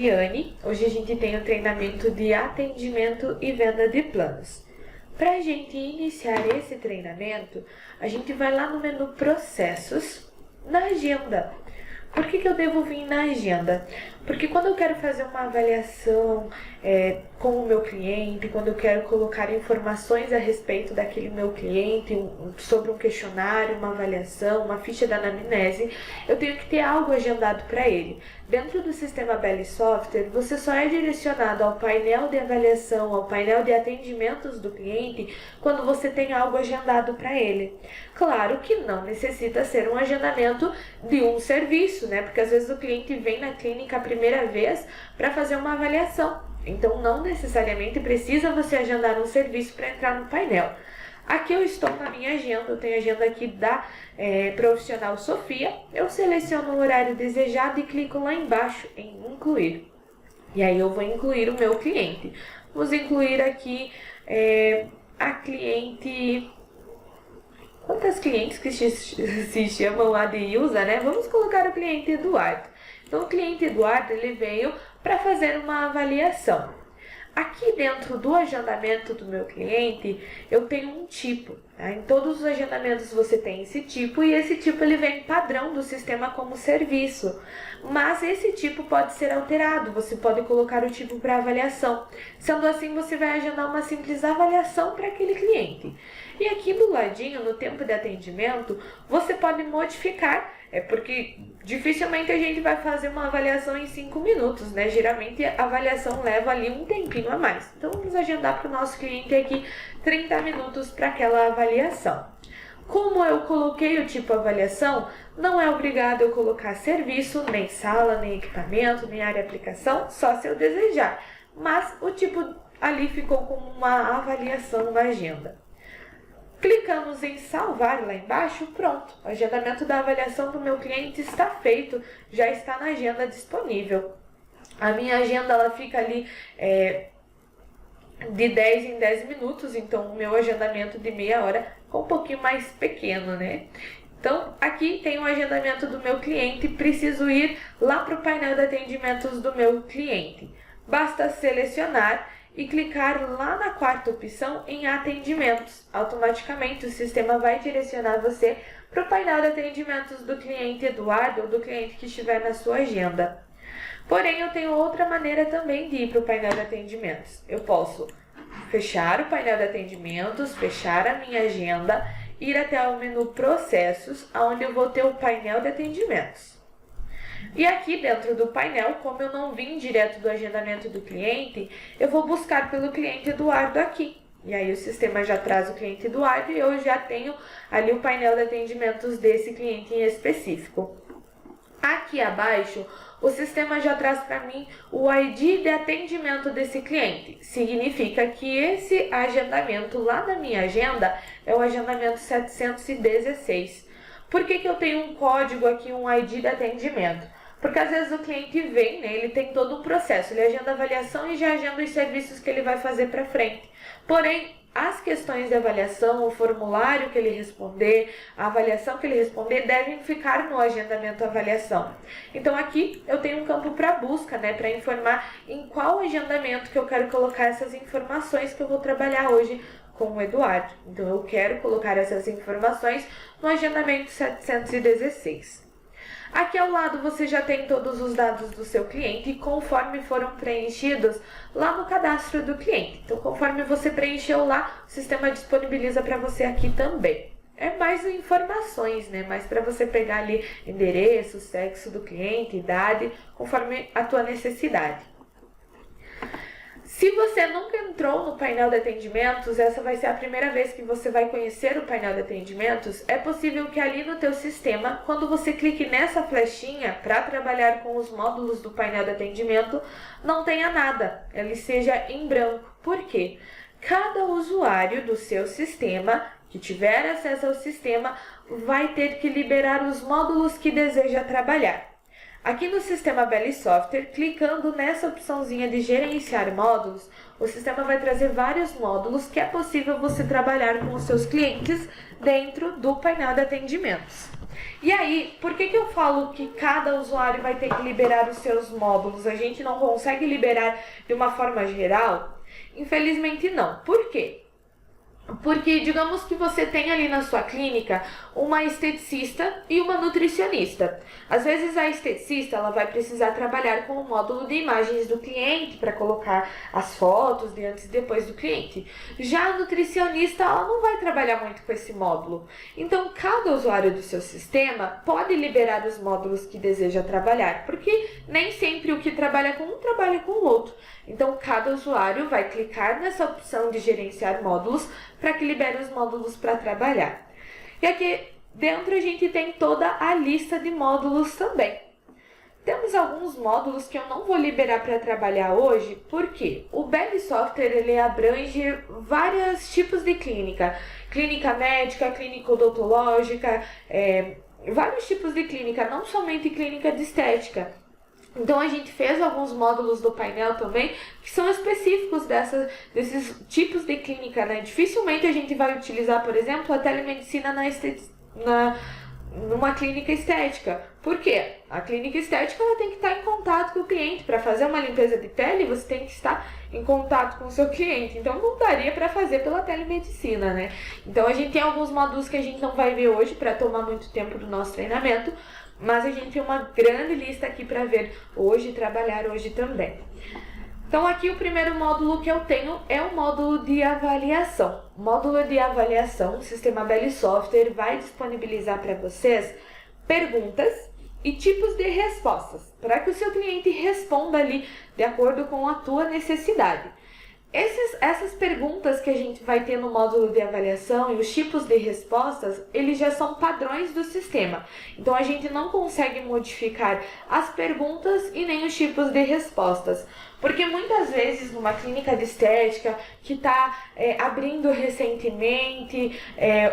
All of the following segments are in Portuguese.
Viviane. Hoje a gente tem o treinamento de atendimento e venda de planos. Para a gente iniciar esse treinamento, a gente vai lá no menu Processos, na agenda. Por que eu devo vir na agenda? Porque quando eu quero fazer uma avaliação com o meu cliente, quando eu quero colocar informações a respeito daquele meu cliente, sobre um questionário, uma avaliação, uma ficha da anamnese, eu tenho que ter algo agendado para ele. Dentro do sistema Belly Software, você só é direcionado ao painel de avaliação, ao painel de atendimentos do cliente, quando você tem algo agendado para ele. Claro que não necessita ser um agendamento de um serviço, né? Porque às vezes o cliente vem na clínica a primeira vez para fazer uma avaliação. Então, não necessariamente precisa você agendar um serviço para entrar no painel. Aqui eu estou na minha agenda, eu tenho a agenda aqui da profissional Sofia. Eu seleciono o horário desejado e clico lá embaixo em incluir. E aí eu vou incluir o meu cliente. Vamos incluir aqui a cliente... Quantas clientes que se chamam lá de Ilza, né? Vamos colocar o cliente Eduardo. Então, o cliente Eduardo, ele veio para fazer uma avaliação. Aqui dentro do agendamento do meu cliente, eu tenho um tipo. Tá? Em todos os agendamentos você tem esse tipo e esse tipo ele vem padrão do sistema como serviço. Mas esse tipo pode ser alterado, você pode colocar o tipo para avaliação. Sendo assim, você vai agendar uma simples avaliação para aquele cliente. E aqui do ladinho, no tempo de atendimento, você pode modificar, porque dificilmente a gente vai fazer uma avaliação em 5 minutos, né? Geralmente a avaliação leva ali um tempinho a mais. Então vamos agendar para o nosso cliente aqui 30 minutos para aquela avaliação. Como eu coloquei o tipo avaliação, não é obrigado eu colocar serviço, nem sala, nem equipamento, nem área de aplicação, só se eu desejar. Mas o tipo ali ficou como uma avaliação na agenda. Clicamos em salvar lá embaixo, pronto. O agendamento da avaliação do meu cliente está feito, já está na agenda disponível. A minha agenda ela fica ali de 10 em 10 minutos, então o meu agendamento de meia hora é um pouquinho mais pequeno, né? Então, aqui tem o agendamento do meu cliente, preciso ir lá para o painel de atendimentos do meu cliente. Basta selecionar e clicar lá na quarta opção em atendimentos. Automaticamente o sistema vai direcionar você para o painel de atendimentos do cliente Eduardo ou do cliente que estiver na sua agenda. Porém, eu tenho outra maneira também de ir para o painel de atendimentos. Eu posso fechar o painel de atendimentos, fechar a minha agenda, ir até o menu Processos, onde eu vou ter o painel de atendimentos. E aqui dentro do painel, como eu não vim direto do agendamento do cliente, eu vou buscar pelo cliente Eduardo aqui. E aí o sistema já traz o cliente Eduardo e eu já tenho ali o painel de atendimentos desse cliente em específico. Aqui abaixo, o sistema já traz para mim o ID de atendimento desse cliente. Significa que esse agendamento lá na minha agenda é o agendamento 716. Por que eu tenho um código aqui, um ID de atendimento? Porque às vezes o cliente vem, né, ele tem todo um processo, ele agenda a avaliação e já agenda os serviços que ele vai fazer para frente. Porém, as questões de avaliação, o formulário que ele responder, a avaliação que ele responder, devem ficar no agendamento avaliação. Então aqui eu tenho um campo para busca, né, para informar em qual agendamento que eu quero colocar essas informações que eu vou trabalhar hoje com o Eduardo. Então eu quero colocar essas informações no agendamento 716. Aqui ao lado você já tem todos os dados do seu cliente conforme foram preenchidos lá no cadastro do cliente. Então, conforme você preencheu lá, o sistema disponibiliza para você aqui também. É mais informações, né? Mais para você pegar ali endereço, sexo do cliente, idade, conforme a tua necessidade. Se você nunca entrou no painel de atendimentos, essa vai ser a primeira vez que você vai conhecer o painel de atendimentos, é possível que ali no teu sistema, quando você clique nessa flechinha para trabalhar com os módulos do painel de atendimento, não tenha nada, ele seja em branco. Por quê? Cada usuário do seu sistema, que tiver acesso ao sistema, vai ter que liberar os módulos que deseja trabalhar. Aqui no sistema Belly Software, clicando nessa opçãozinha de gerenciar módulos, o sistema vai trazer vários módulos que é possível você trabalhar com os seus clientes dentro do painel de atendimentos. E aí, por que eu falo que cada usuário vai ter que liberar os seus módulos? A gente não consegue liberar de uma forma geral? Infelizmente não. Por quê? Porque digamos que você tem ali na sua clínica uma esteticista e uma nutricionista. Às vezes a esteticista ela vai precisar trabalhar com o módulo de imagens do cliente para colocar as fotos de antes e depois do cliente. Já a nutricionista ela não vai trabalhar muito com esse módulo. Então cada usuário do seu sistema pode liberar os módulos que deseja trabalhar, porque nem sempre o que trabalha com um trabalha com o outro. Então cada usuário vai clicar nessa opção de gerenciar módulos para que libere os módulos para trabalhar. E aqui dentro a gente tem toda a lista de módulos também. Temos alguns módulos que eu não vou liberar para trabalhar hoje, porque o Belly Software ele abrange vários tipos de clínica. Clínica médica, clínica odontológica, vários tipos de clínica, não somente clínica de estética. Então a gente fez alguns módulos do painel também que são específicos desses tipos de clínica, né? Dificilmente a gente vai utilizar, por exemplo, a telemedicina numa clínica estética. Por quê? A clínica estética ela tem que estar em contato com o cliente. Para fazer uma limpeza de pele, você tem que estar em contato com o seu cliente. Então não daria para fazer pela telemedicina, né? Então a gente tem alguns módulos que a gente não vai ver hoje para tomar muito tempo do nosso treinamento, mas a gente tem uma grande lista aqui para ver hoje e trabalhar hoje também. Então aqui o primeiro módulo que eu tenho é o módulo de avaliação. O módulo de avaliação, o sistema Belly Software vai disponibilizar para vocês perguntas e tipos de respostas, para que o seu cliente responda ali de acordo com a tua necessidade. Essas perguntas que a gente vai ter no módulo de avaliação e os tipos de respostas, eles já são padrões do sistema. Então, a gente não consegue modificar as perguntas e nem os tipos de respostas. Porque muitas vezes numa clínica de estética que está abrindo recentemente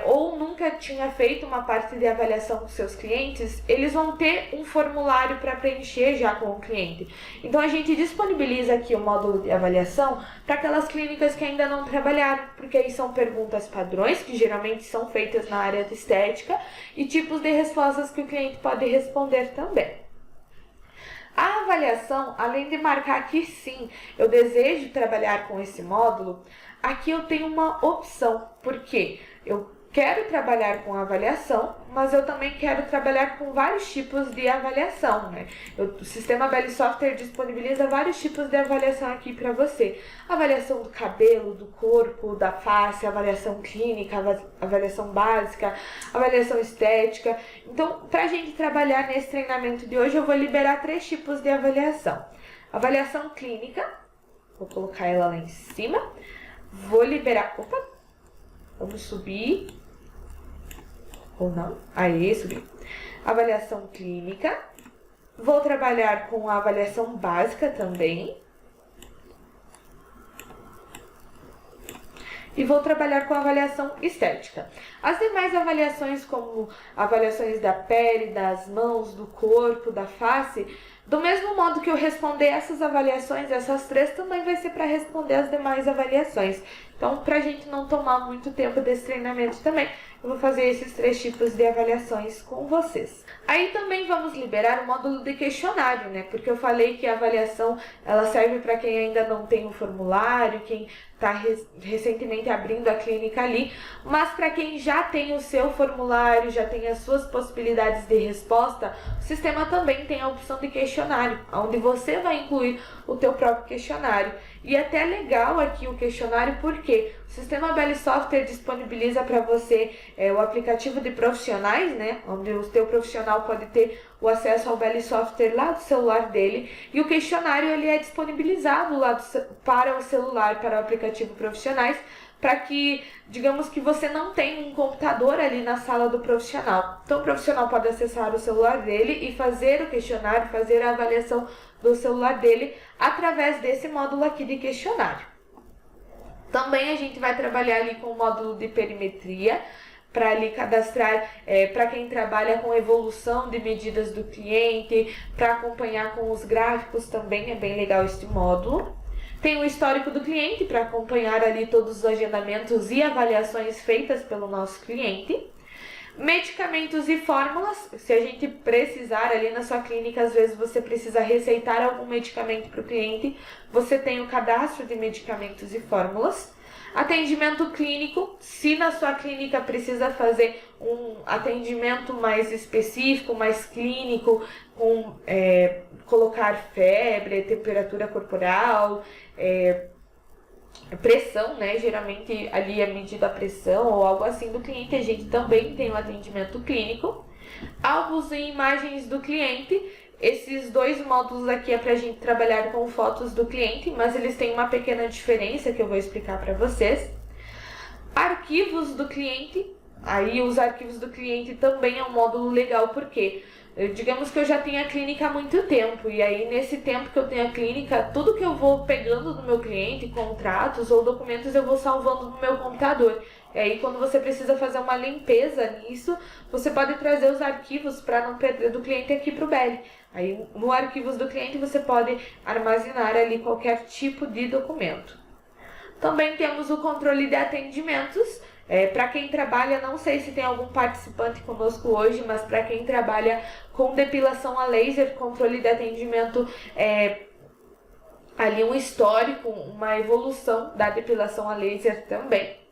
ou nunca tinha feito uma parte de avaliação com seus clientes, eles vão ter um formulário para preencher já com o cliente. Então a gente disponibiliza aqui o módulo de avaliação para aquelas clínicas que ainda não trabalharam, porque aí são perguntas padrões que geralmente são feitas na área de estética e tipos de respostas que o cliente pode responder também. A avaliação, além de marcar que sim, eu desejo trabalhar com esse módulo, aqui eu tenho uma opção, porque eu quero trabalhar com avaliação, mas eu também quero trabalhar com vários tipos de avaliação, né? O sistema Belly Software disponibiliza vários tipos de avaliação aqui para você. Avaliação do cabelo, do corpo, da face, avaliação clínica, avaliação básica, avaliação estética. Então, para a gente trabalhar nesse treinamento de hoje, eu vou liberar 3 tipos de avaliação. Avaliação clínica, vou colocar ela lá em cima. Vou liberar... Opa! Vamos subir... Ou não? Aí, subiu. Avaliação clínica. Vou trabalhar com a avaliação básica também. E vou trabalhar com a avaliação estética. As demais avaliações, como avaliações da pele, das mãos, do corpo, da face, do mesmo modo que eu responder essas avaliações, essas 3 também vai ser para responder as demais avaliações. Então, para a gente não tomar muito tempo desse treinamento também, eu vou fazer esses 3 tipos de avaliações com vocês. Aí também vamos liberar o módulo de questionário, né? Porque eu falei que a avaliação ela serve para quem ainda não tem um formulário, quem está recentemente abrindo a clínica ali, mas para quem já tem o seu formulário, já tem as suas possibilidades de resposta, o sistema também tem a opção de questionário, onde você vai incluir o teu próprio questionário. E é até legal aqui o questionário, porque o sistema Belly Software disponibiliza para você o aplicativo de profissionais, né? Onde o teu profissional pode ter o acesso ao Belly Software lá do celular dele. E o questionário ele é disponibilizado lá para o celular, para o aplicativo profissionais, para que, digamos que você não tenha um computador ali na sala do profissional. Então o profissional pode acessar o celular dele e fazer o questionário, fazer a avaliação do celular dele através desse módulo aqui de questionário. Também a gente vai trabalhar ali com o módulo de perimetria, para ali cadastrar, para quem trabalha com evolução de medidas do cliente, para acompanhar com os gráficos também, é bem legal este módulo. Tem o histórico do cliente para acompanhar ali todos os agendamentos e avaliações feitas pelo nosso cliente. Medicamentos e fórmulas, se a gente precisar ali na sua clínica, às vezes você precisa receitar algum medicamento para o cliente, você tem o cadastro de medicamentos e fórmulas. Atendimento clínico, se na sua clínica precisa fazer um atendimento mais específico, mais clínico, com colocar febre, temperatura corporal, pressão, né? Geralmente ali é medida a pressão ou algo assim do cliente, a gente também tem um atendimento clínico. Álbuns e imagens do cliente, esses dois módulos aqui é pra gente trabalhar com fotos do cliente, mas eles têm uma pequena diferença que eu vou explicar para vocês. Arquivos do cliente, aí os arquivos do cliente também é um módulo legal, porque digamos que eu já tenho a clínica há muito tempo, e aí nesse tempo que eu tenho a clínica, tudo que eu vou pegando do meu cliente, contratos ou documentos, eu vou salvando no meu computador. E aí quando você precisa fazer uma limpeza nisso, você pode trazer os arquivos para não perder do cliente aqui para o BELI. Aí no arquivos do cliente você pode armazenar ali qualquer tipo de documento. Também temos o controle de atendimentos. Para quem trabalha, não sei se tem algum participante conosco hoje, mas para quem trabalha com depilação a laser, controle de atendimento ali um histórico, uma evolução da depilação a laser também.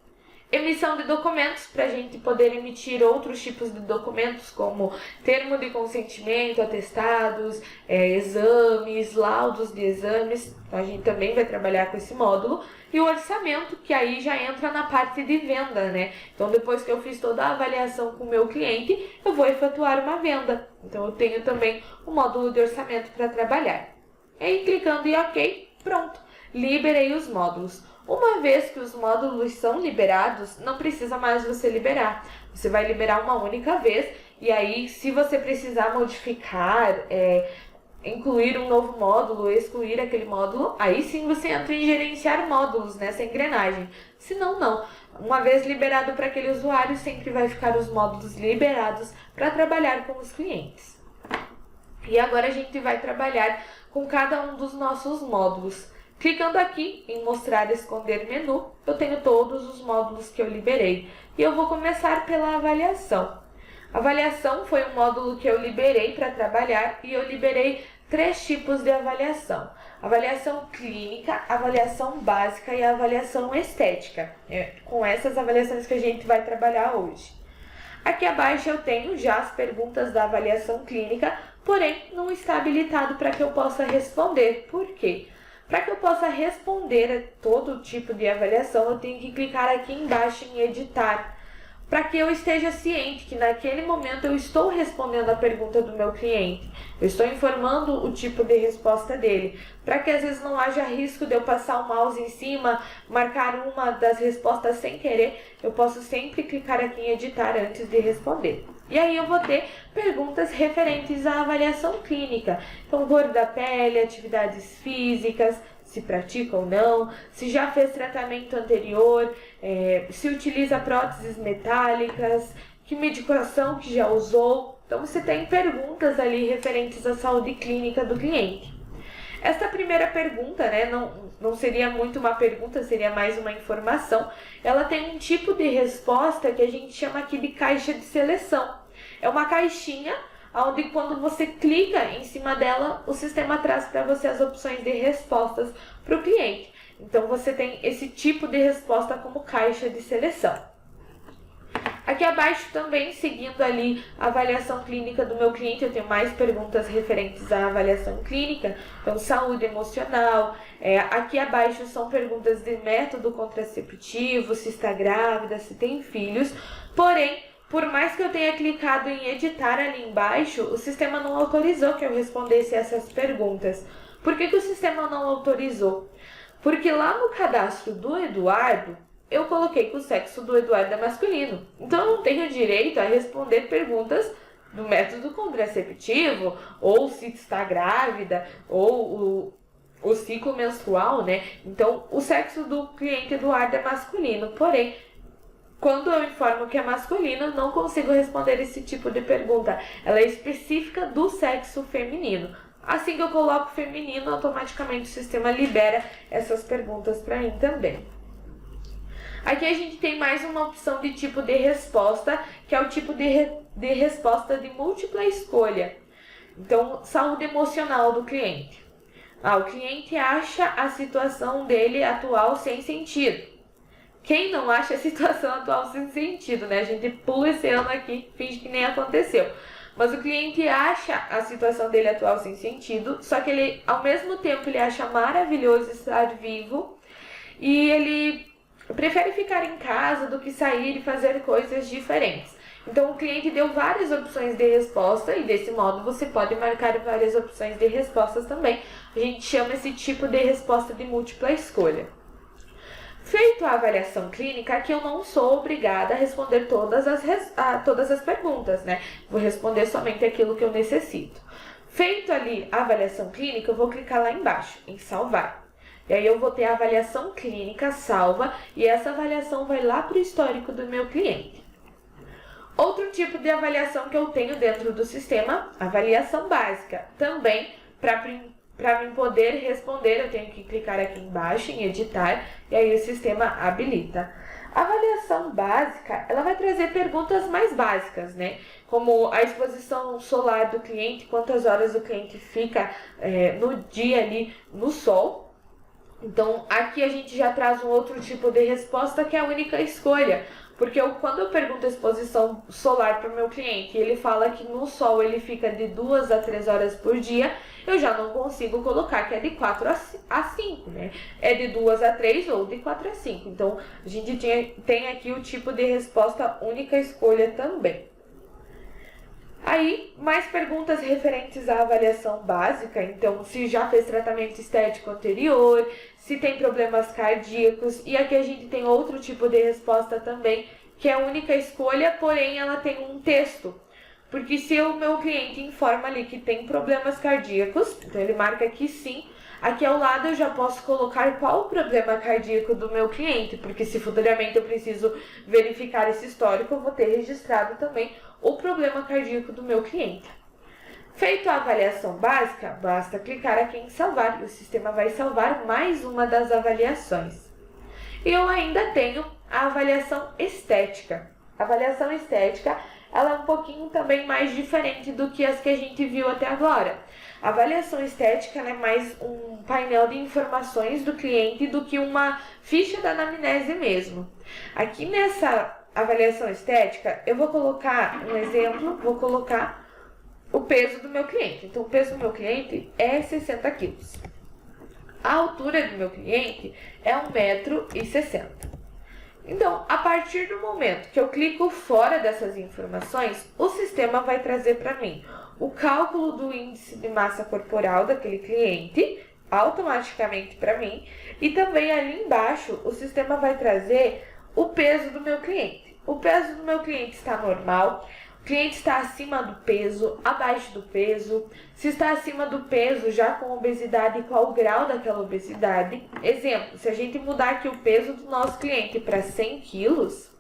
Emissão de documentos, para a gente poder emitir outros tipos de documentos, como termo de consentimento, atestados, exames, laudos de exames. Então, a gente também vai trabalhar com esse módulo. E o orçamento, que aí já entra na parte de venda, né? Então, depois que eu fiz toda a avaliação com o meu cliente, eu vou efetuar uma venda. Então, eu tenho também o módulo de orçamento para trabalhar. E aí, clicando em OK, pronto, liberei os módulos. Uma vez que os módulos são liberados, não precisa mais você liberar. Você vai liberar uma única vez e aí, se você precisar modificar, incluir um novo módulo, excluir aquele módulo, aí sim você entra em gerenciar módulos nessa engrenagem. Se não, não. Uma vez liberado para aquele usuário, sempre vai ficar os módulos liberados para trabalhar com os clientes. E agora a gente vai trabalhar com cada um dos nossos módulos. Clicando aqui em mostrar e esconder menu, eu tenho todos os módulos que eu liberei. E eu vou começar pela avaliação. Avaliação foi um módulo que eu liberei para trabalhar e eu liberei 3 tipos de avaliação. Avaliação clínica, avaliação básica e avaliação estética. É com essas avaliações que a gente vai trabalhar hoje. Aqui abaixo eu tenho já as perguntas da avaliação clínica, porém não está habilitado para que eu possa responder. Por quê? Para que eu possa responder a todo tipo de avaliação, eu tenho que clicar aqui embaixo em editar, para que eu esteja ciente que naquele momento eu estou respondendo a pergunta do meu cliente. Eu estou informando o tipo de resposta dele, para que às vezes não haja risco de eu passar o mouse em cima, marcar uma das respostas sem querer, eu posso sempre clicar aqui em editar antes de responder. E aí eu vou ter perguntas referentes à avaliação clínica. Então, cor da pele, atividades físicas, se pratica ou não, se já fez tratamento anterior, se utiliza próteses metálicas, que medicação que já usou. Então, você tem perguntas ali referentes à saúde clínica do cliente. Esta primeira pergunta, né, não seria muito uma pergunta, seria mais uma informação. Ela tem um tipo de resposta que a gente chama aqui de caixa de seleção. É uma caixinha onde quando você clica em cima dela, o sistema traz para você as opções de respostas para o cliente. Então, você tem esse tipo de resposta como caixa de seleção. Aqui abaixo também, seguindo ali a avaliação clínica do meu cliente, eu tenho mais perguntas referentes à avaliação clínica, então saúde emocional. Aqui abaixo são perguntas de método contraceptivo, se está grávida, se tem filhos, porém, por mais que eu tenha clicado em editar ali embaixo, o sistema não autorizou que eu respondesse essas perguntas. Por que o sistema não autorizou? Porque lá no cadastro do Eduardo, eu coloquei que o sexo do Eduardo é masculino. Então, eu não tenho direito a responder perguntas do método contraceptivo, ou se está grávida, ou o ciclo menstrual, né? Então, o sexo do cliente Eduardo é masculino, porém, quando eu informo que é masculino, não consigo responder esse tipo de pergunta. Ela é específica do sexo feminino. Assim que eu coloco feminino, automaticamente o sistema libera essas perguntas para mim também. Aqui a gente tem mais uma opção de tipo de resposta, que é o tipo de resposta de múltipla escolha. Então, saúde emocional do cliente. O cliente acha a situação dele atual sem sentido. Quem não acha a situação atual sem sentido, né? A gente pula esse ano aqui, finge que nem aconteceu. Mas o cliente acha a situação dele atual sem sentido, só que ele, ao mesmo tempo, ele acha maravilhoso estar vivo e ele prefere ficar em casa do que sair e fazer coisas diferentes. Então, o cliente deu várias opções de resposta e, desse modo, você pode marcar várias opções de respostas também. A gente chama esse tipo de resposta de múltipla escolha. Feito a avaliação clínica, aqui eu não sou obrigada a responder todas as perguntas, né? Vou responder somente aquilo que eu necessito. Feito ali a avaliação clínica, eu vou clicar lá embaixo, em salvar. E aí eu vou ter a avaliação clínica salva e essa avaliação vai lá para o histórico do meu cliente. Outro tipo de avaliação que eu tenho dentro do sistema, avaliação básica. Também, para mim poder responder, eu tenho que clicar aqui embaixo em editar e aí o sistema habilita. A avaliação básica, ela vai trazer perguntas mais básicas, né? Como a exposição solar do cliente, quantas horas o cliente fica no dia ali no sol. Então, aqui a gente já traz um outro tipo de resposta que é a única escolha. Porque quando eu pergunto a exposição solar para o meu cliente e ele fala que no sol ele fica de 2 a 3 horas por dia, eu já não consigo colocar que é de 4 a 5, né? É de 2 a 3 ou de 4 a 5. Então, a gente tem aqui o tipo de resposta única escolha também. Aí, mais perguntas referentes à avaliação básica. Então, se já fez tratamento estético anterior, se tem problemas cardíacos. E aqui a gente tem outro tipo de resposta também, que é a única escolha, porém ela tem um texto. Porque se o meu cliente informa ali que tem problemas cardíacos, então ele marca que sim, aqui ao lado eu já posso colocar qual o problema cardíaco do meu cliente, porque se futuramente eu preciso verificar esse histórico, eu vou ter registrado também o problema cardíaco do meu cliente. Feito a avaliação básica, basta clicar aqui em salvar e o sistema vai salvar mais uma das avaliações. E eu ainda tenho a avaliação estética. A avaliação estética, ela é um pouquinho também mais diferente do que as que a gente viu até agora. A avaliação estética ela é mais um painel de informações do cliente do que uma ficha da anamnese mesmo. Aqui nessa avaliação estética, eu vou colocar um exemplo, vou colocar o peso do meu cliente. Então, o peso do meu cliente é 60 quilos. A altura do meu cliente é 1,60 m. Então, a partir do momento que eu clico fora dessas informações, o sistema vai trazer para mim o cálculo do índice de massa corporal daquele cliente, automaticamente para mim, e também ali embaixo o sistema vai trazer o peso do meu cliente. O peso do meu cliente está normal, o cliente está acima do peso, abaixo do peso, se está acima do peso já com obesidade, qual o grau daquela obesidade. Exemplo, se a gente mudar aqui o peso do nosso cliente para 100 quilos,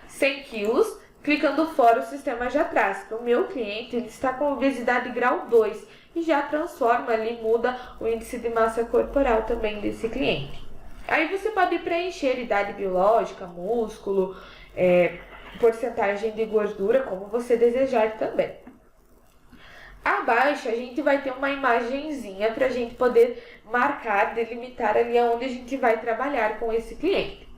100 quilos, clicando fora o sistema já traz que o meu cliente ele está com obesidade grau 2 e já transforma ali, muda o índice de massa corporal também desse cliente. Aí você pode preencher idade biológica, músculo, porcentagem de gordura, como você desejar também. Abaixo a gente vai ter uma imagenzinha para a gente poder marcar, delimitar ali onde a gente vai trabalhar com esse cliente.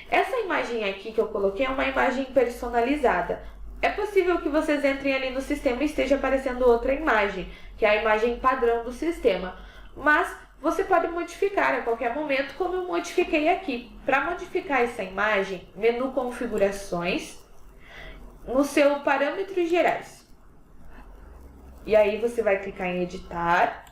Essa imagem aqui que eu coloquei é uma imagem personalizada. É possível que vocês entrem ali no sistema e esteja aparecendo outra imagem, que é a imagem padrão do sistema. Mas você pode modificar a qualquer momento, como eu modifiquei aqui. Para modificar essa imagem, menu configurações, no seu parâmetros gerais. E aí você vai clicar em editar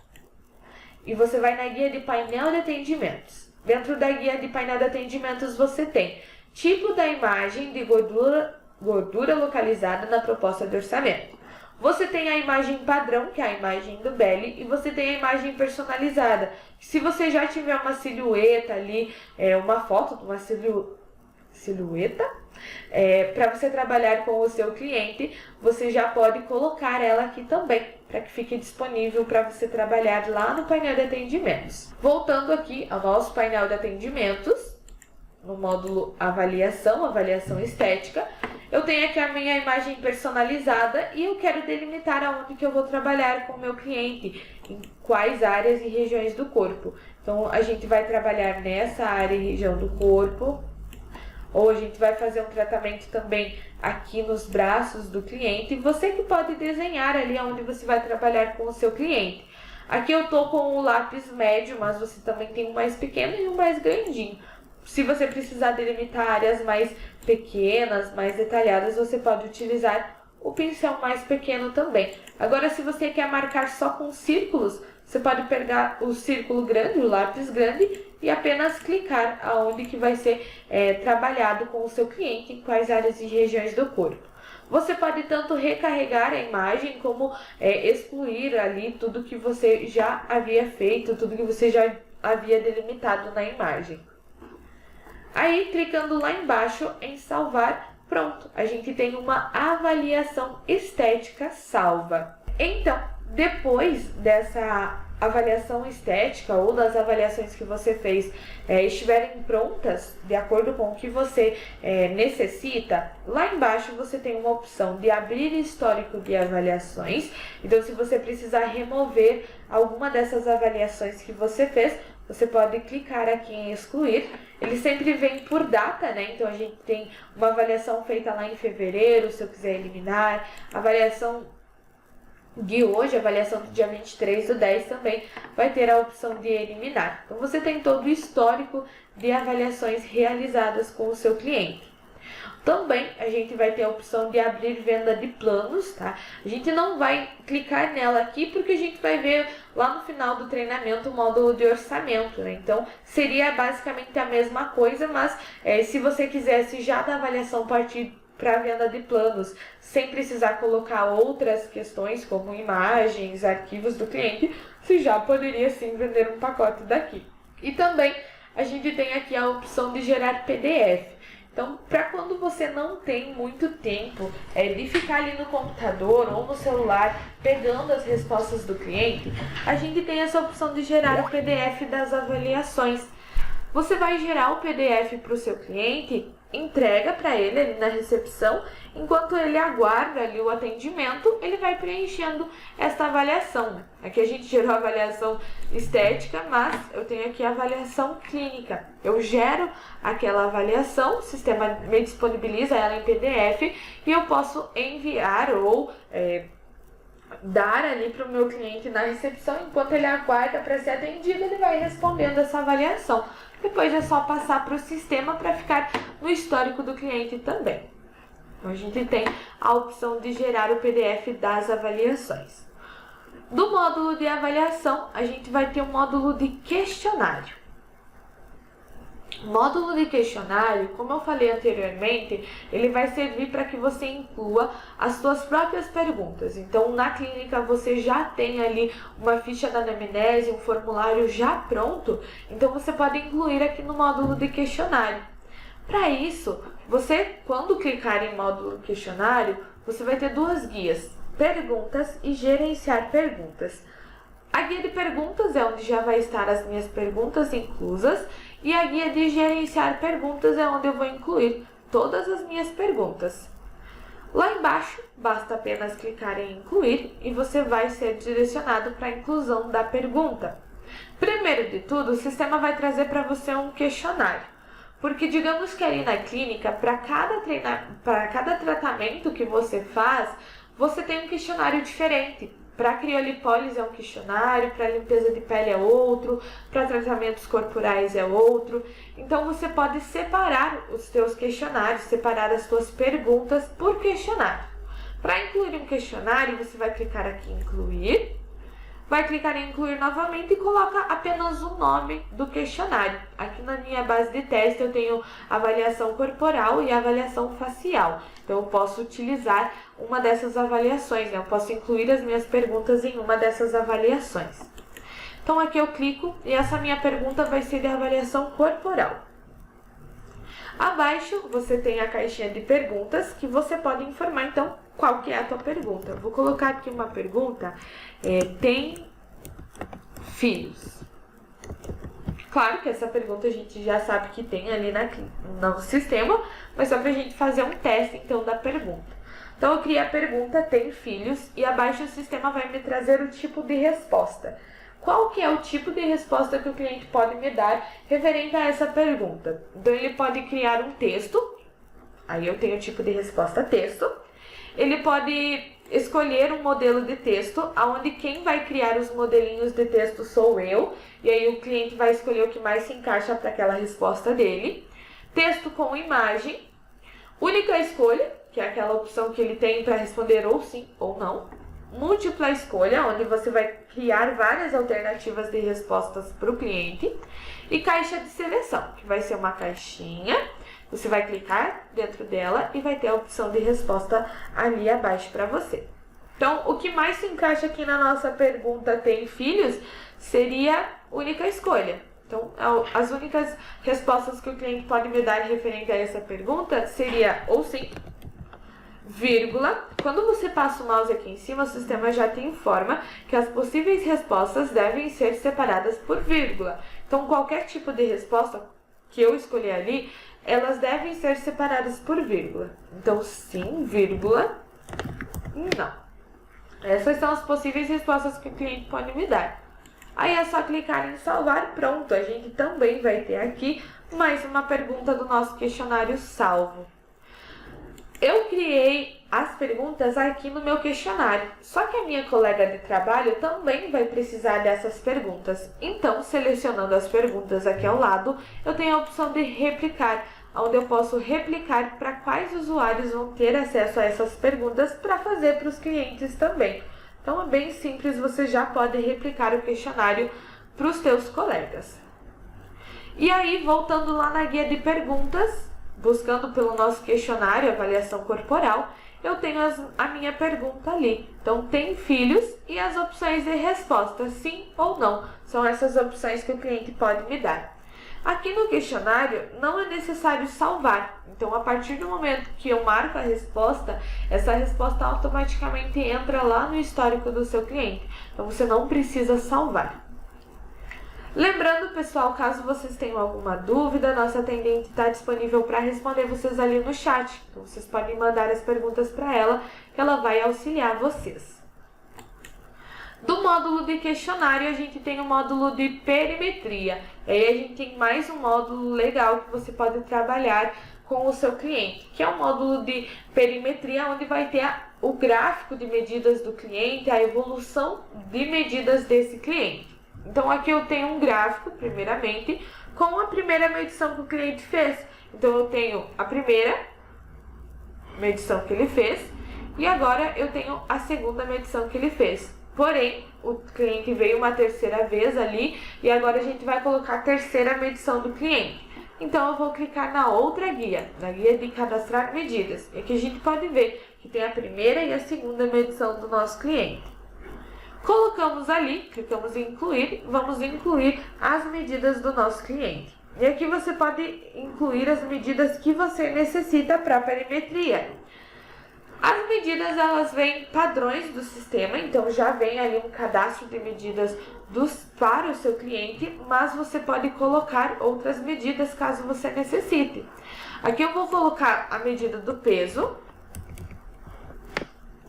e você vai na guia de painel de atendimentos. Dentro da guia de painel de atendimentos você tem tipo da imagem de gordura localizada na proposta de orçamento. Você tem a imagem padrão, que é a imagem do Belly, e você tem a imagem personalizada. Se você já tiver uma silhueta ali, uma foto de uma silhueta, Para você trabalhar com o seu cliente, você já pode colocar ela aqui também, para que fique disponível para você trabalhar lá no painel de atendimentos. Voltando aqui ao nosso painel de atendimentos, no módulo avaliação estética, eu tenho aqui a minha imagem personalizada e eu quero delimitar aonde que eu vou trabalhar com o meu cliente, em quais áreas e regiões do corpo. Então, a gente vai trabalhar nessa área e região do corpo, ou a gente vai fazer um tratamento também aqui nos braços do cliente. Você que pode desenhar ali onde você vai trabalhar com o seu cliente. Aqui eu tô com o lápis médio, mas você também tem um mais pequeno e um mais grandinho. Se você precisar delimitar áreas mais pequenas, mais detalhadas, você pode utilizar o pincel mais pequeno também. Agora, se você quer marcar só com círculos, você pode pegar o círculo grande, o lápis grande, e apenas clicar aonde que vai ser trabalhado com o seu cliente, em quais áreas e regiões do corpo. Você pode tanto recarregar a imagem, como excluir ali tudo que você já havia feito, tudo que você já havia delimitado na imagem. Aí, clicando lá embaixo em salvar, pronto, a gente tem uma avaliação estética salva. Então, depois dessa avaliação estética ou das avaliações que você fez estiverem prontas, de acordo com o que você necessita, lá embaixo você tem uma opção de abrir histórico de avaliações. Então, se você precisar remover alguma dessas avaliações que você fez, você pode clicar aqui em excluir. Ele sempre vem por data, né? Então, a gente tem uma avaliação feita lá em fevereiro, se eu quiser eliminar. Avaliação de hoje, avaliação do dia 23/10 também vai ter a opção de eliminar. Então, você tem todo o histórico de avaliações realizadas com o seu cliente. Também a gente vai ter a opção de abrir venda de planos, tá? A gente não vai clicar nela aqui porque a gente vai ver lá no final do treinamento o módulo de orçamento, né? Então, seria basicamente a mesma coisa, mas se você quisesse já da avaliação partir para a venda de planos, sem precisar colocar outras questões como imagens, arquivos do cliente, você já poderia sim vender um pacote daqui. E também a gente tem aqui a opção de gerar PDF. Então, para quando você não tem muito tempo de ficar ali no computador ou no celular pegando as respostas do cliente, a gente tem essa opção de gerar o PDF das avaliações. Você vai gerar o PDF para o seu cliente, entrega para ele ali na recepção, enquanto ele aguarda ali o atendimento, ele vai preenchendo essa avaliação. Aqui a gente gerou a avaliação estética, mas eu tenho aqui a avaliação clínica. Eu gero aquela avaliação, o sistema me disponibiliza ela em PDF e eu posso enviar ou dar ali para o meu cliente na recepção, enquanto ele aguarda para ser atendido, ele vai respondendo essa avaliação. Depois é só passar para o sistema para ficar no histórico do cliente também. Então, a gente tem a opção de gerar o PDF das avaliações. Do módulo de avaliação, a gente vai ter um módulo de questionário. Módulo de questionário, como eu falei anteriormente, ele vai servir para que você inclua as suas próprias perguntas. Então, na clínica você já tem ali uma ficha da anamnese, um formulário já pronto, então você pode incluir aqui no módulo de questionário. Para isso, você, quando clicar em módulo questionário, você vai ter duas guias, perguntas e gerenciar perguntas. A guia de perguntas é onde já vai estar as minhas perguntas inclusas, e a guia de gerenciar perguntas é onde eu vou incluir todas as minhas perguntas. Lá embaixo, basta apenas clicar em incluir e você vai ser direcionado para a inclusão da pergunta. Primeiro de tudo, o sistema vai trazer para você um questionário, porque digamos que ali na clínica, para cada tratamento que você faz, você tem um questionário diferente. Para criolipólise é um questionário, para limpeza de pele é outro, para tratamentos corporais é outro. Então, você pode separar os seus questionários, separar as suas perguntas por questionário. Para incluir um questionário, você vai clicar aqui em incluir, vai clicar em incluir novamente e coloca apenas o nome do questionário. Aqui na minha base de teste eu tenho avaliação corporal e avaliação facial. Então, eu posso utilizar uma dessas avaliações, né? Eu posso incluir as minhas perguntas em uma dessas avaliações. Então, aqui eu clico e essa minha pergunta vai ser de avaliação corporal. Abaixo você tem a caixinha de perguntas que você pode informar, então, qual que é a tua pergunta. Vou colocar aqui uma pergunta, tem filhos? Claro que essa pergunta a gente já sabe que tem ali no sistema, mas só pra gente fazer um teste, então, da pergunta. Então, eu criei a pergunta, tem filhos, e abaixo o sistema vai me trazer o tipo de resposta. Qual que é o tipo de resposta que o cliente pode me dar referente a essa pergunta? Então, ele pode criar um texto, aí eu tenho o tipo de resposta texto. Ele pode escolher um modelo de texto, onde quem vai criar os modelinhos de texto sou eu, e aí o cliente vai escolher o que mais se encaixa para aquela resposta dele. Texto com imagem, única escolha, que é aquela opção que ele tem para responder ou sim ou não. Múltipla escolha, onde você vai criar várias alternativas de respostas para o cliente. E caixa de seleção, que vai ser uma caixinha, você vai clicar dentro dela e vai ter a opção de resposta ali abaixo para você. Então, o que mais se encaixa aqui na nossa pergunta tem filhos seria única escolha. Então, as únicas respostas que o cliente pode me dar referente a essa pergunta seria ou sim, vírgula. Quando você passa o mouse aqui em cima, o sistema já te informa que as possíveis respostas devem ser separadas por vírgula. Então, qualquer tipo de resposta que eu escolher ali, elas devem ser separadas por vírgula. Então, sim, vírgula, não. Essas são as possíveis respostas que o cliente pode me dar. Aí é só clicar em salvar, pronto. A gente também vai ter aqui mais uma pergunta do nosso questionário salvo. Eu criei as perguntas aqui no meu questionário, só que a minha colega de trabalho também vai precisar dessas perguntas. Então, selecionando as perguntas aqui ao lado, eu tenho a opção de replicar, onde eu posso replicar para quais usuários vão ter acesso a essas perguntas para fazer para os clientes também. Então, é bem simples, você já pode replicar o questionário para os teus colegas. E aí, voltando lá na guia de perguntas, buscando pelo nosso questionário avaliação corporal, eu tenho a minha pergunta ali. Então, tem filhos e as opções de resposta, sim ou não. São essas opções que o cliente pode me dar. Aqui no questionário, não é necessário salvar. Então, a partir do momento que eu marco a resposta, essa resposta automaticamente entra lá no histórico do seu cliente. Então, você não precisa salvar. Lembrando, pessoal, caso vocês tenham alguma dúvida, nossa atendente está disponível para responder vocês ali no chat. Então, vocês podem mandar as perguntas para ela, que ela vai auxiliar vocês. Do módulo de questionário, a gente tem o módulo de perimetria. Aí a gente tem mais um módulo legal que você pode trabalhar com o seu cliente, que é o módulo de perimetria, onde vai ter o gráfico de medidas do cliente, a evolução de medidas desse cliente. Então, aqui eu tenho um gráfico, primeiramente, com a primeira medição que o cliente fez. Então, eu tenho a primeira medição que ele fez e agora eu tenho a segunda medição que ele fez. Porém, o cliente veio uma terceira vez ali e agora a gente vai colocar a terceira medição do cliente. Então, eu vou clicar na outra guia, na guia de cadastrar medidas. E aqui a gente pode ver que tem a primeira e a segunda medição do nosso cliente. Colocamos ali, clicamos em incluir, vamos incluir as medidas do nosso cliente. E aqui você pode incluir as medidas que você necessita para a perimetria. As medidas, elas vêm padrões do sistema, então já vem ali um cadastro de medidas para o seu cliente, mas você pode colocar outras medidas caso você necessite. Aqui eu vou colocar a medida do peso,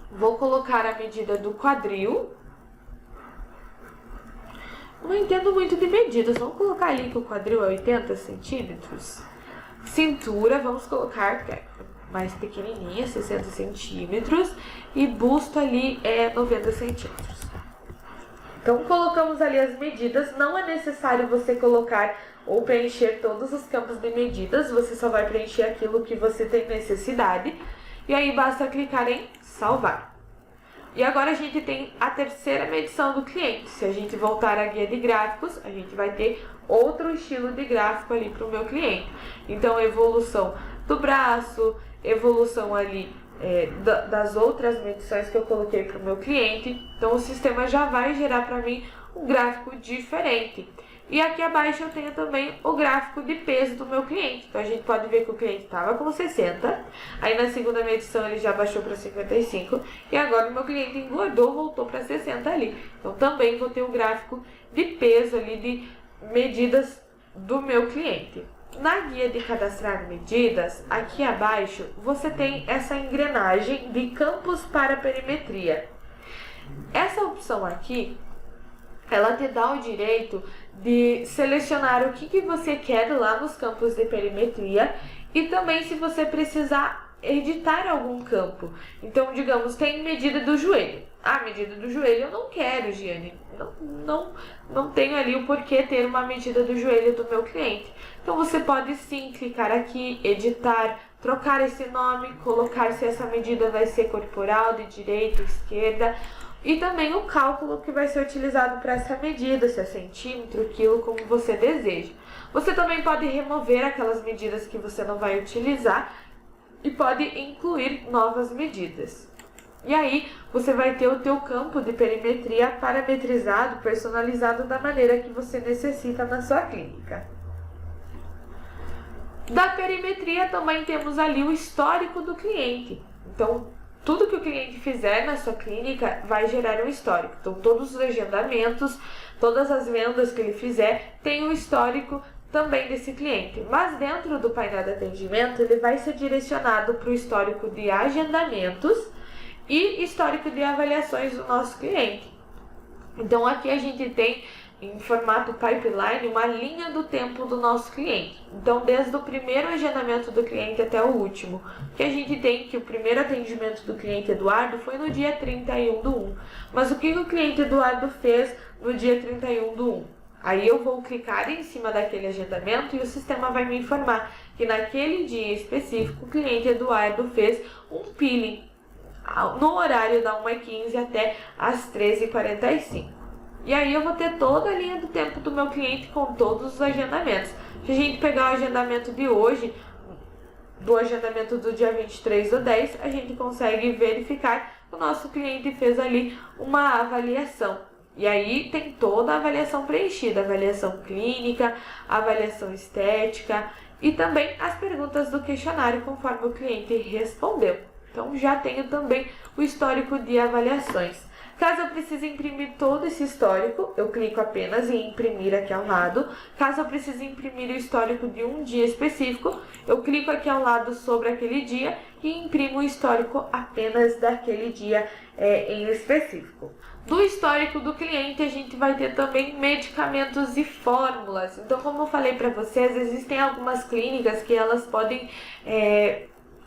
vou colocar a medida do quadril. Não entendo muito de medidas, vamos colocar ali que o quadril é 80 centímetros. Cintura, vamos colocar que é mais pequenininha, 60 centímetros. E busto ali é 90 centímetros. Então, colocamos ali as medidas. Não é necessário você colocar ou preencher todos os campos de medidas. Você só vai preencher aquilo que você tem necessidade. E aí, basta clicar em salvar. E agora a gente tem a terceira medição do cliente. Se a gente voltar à guia de gráficos, a gente vai ter outro estilo de gráfico ali para o meu cliente. Então, evolução do braço, evolução ali das outras medições que eu coloquei para o meu cliente. Então, o sistema já vai gerar para mim um gráfico diferente. E aqui abaixo eu tenho também o gráfico de peso do meu cliente. Então a gente pode ver que o cliente estava com 60, aí na segunda medição ele já baixou para 55 e agora o meu cliente engordou, voltou para 60 ali. Então também vou ter o gráfico de peso ali, de medidas do meu cliente. Na guia de cadastrar medidas, aqui abaixo você tem essa engrenagem de campos para perimetria. Essa opção aqui, ela te dá o direito de selecionar o que você quer lá nos campos de perimetria e também se você precisar editar algum campo. Então, digamos, tem medida do joelho. A medida do joelho eu não quero, Giane. Não tenho ali o porquê ter uma medida do joelho do meu cliente. Então, você pode sim clicar aqui, editar, trocar esse nome, colocar se essa medida vai ser corporal, de direita, esquerda, e também o cálculo que vai ser utilizado para essa medida, se é centímetro, quilo, como você deseja. Você também pode remover aquelas medidas que você não vai utilizar e pode incluir novas medidas. E aí, você vai ter o teu campo de perimetria parametrizado, personalizado da maneira que você necessita na sua clínica. Da perimetria também temos ali o histórico do cliente. Então, tudo que o cliente fizer na sua clínica vai gerar um histórico. Então, todos os agendamentos, todas as vendas que ele fizer, tem um histórico também desse cliente. Mas dentro do painel de atendimento, ele vai ser direcionado para o histórico de agendamentos e histórico de avaliações do nosso cliente. Então, aqui a gente tem, em formato pipeline, uma linha do tempo do nosso cliente. Então, desde o primeiro agendamento do cliente até o último, que a gente tem que o primeiro atendimento do cliente Eduardo foi no dia 31/1. Mas o que o cliente Eduardo fez no dia 31/1? Aí eu vou clicar em cima daquele agendamento e o sistema vai me informar que naquele dia específico o cliente Eduardo fez um peeling no horário da 1h15 até as 13h45. E aí eu vou ter toda a linha do tempo do meu cliente com todos os agendamentos. Se a gente pegar o agendamento de hoje, do agendamento do dia 23/10, a gente consegue verificar que o nosso cliente fez ali uma avaliação. E aí tem toda a avaliação preenchida, avaliação clínica, avaliação estética e também as perguntas do questionário conforme o cliente respondeu. Então já tenho também o histórico de avaliações. Caso eu precise imprimir todo esse histórico, eu clico apenas em imprimir aqui ao lado. Caso eu precise imprimir o histórico de um dia específico, eu clico aqui ao lado sobre aquele dia e imprimo o histórico apenas daquele dia em específico. Do histórico do cliente, a gente vai ter também medicamentos e fórmulas. Então, como eu falei para vocês, existem algumas clínicas que elas podem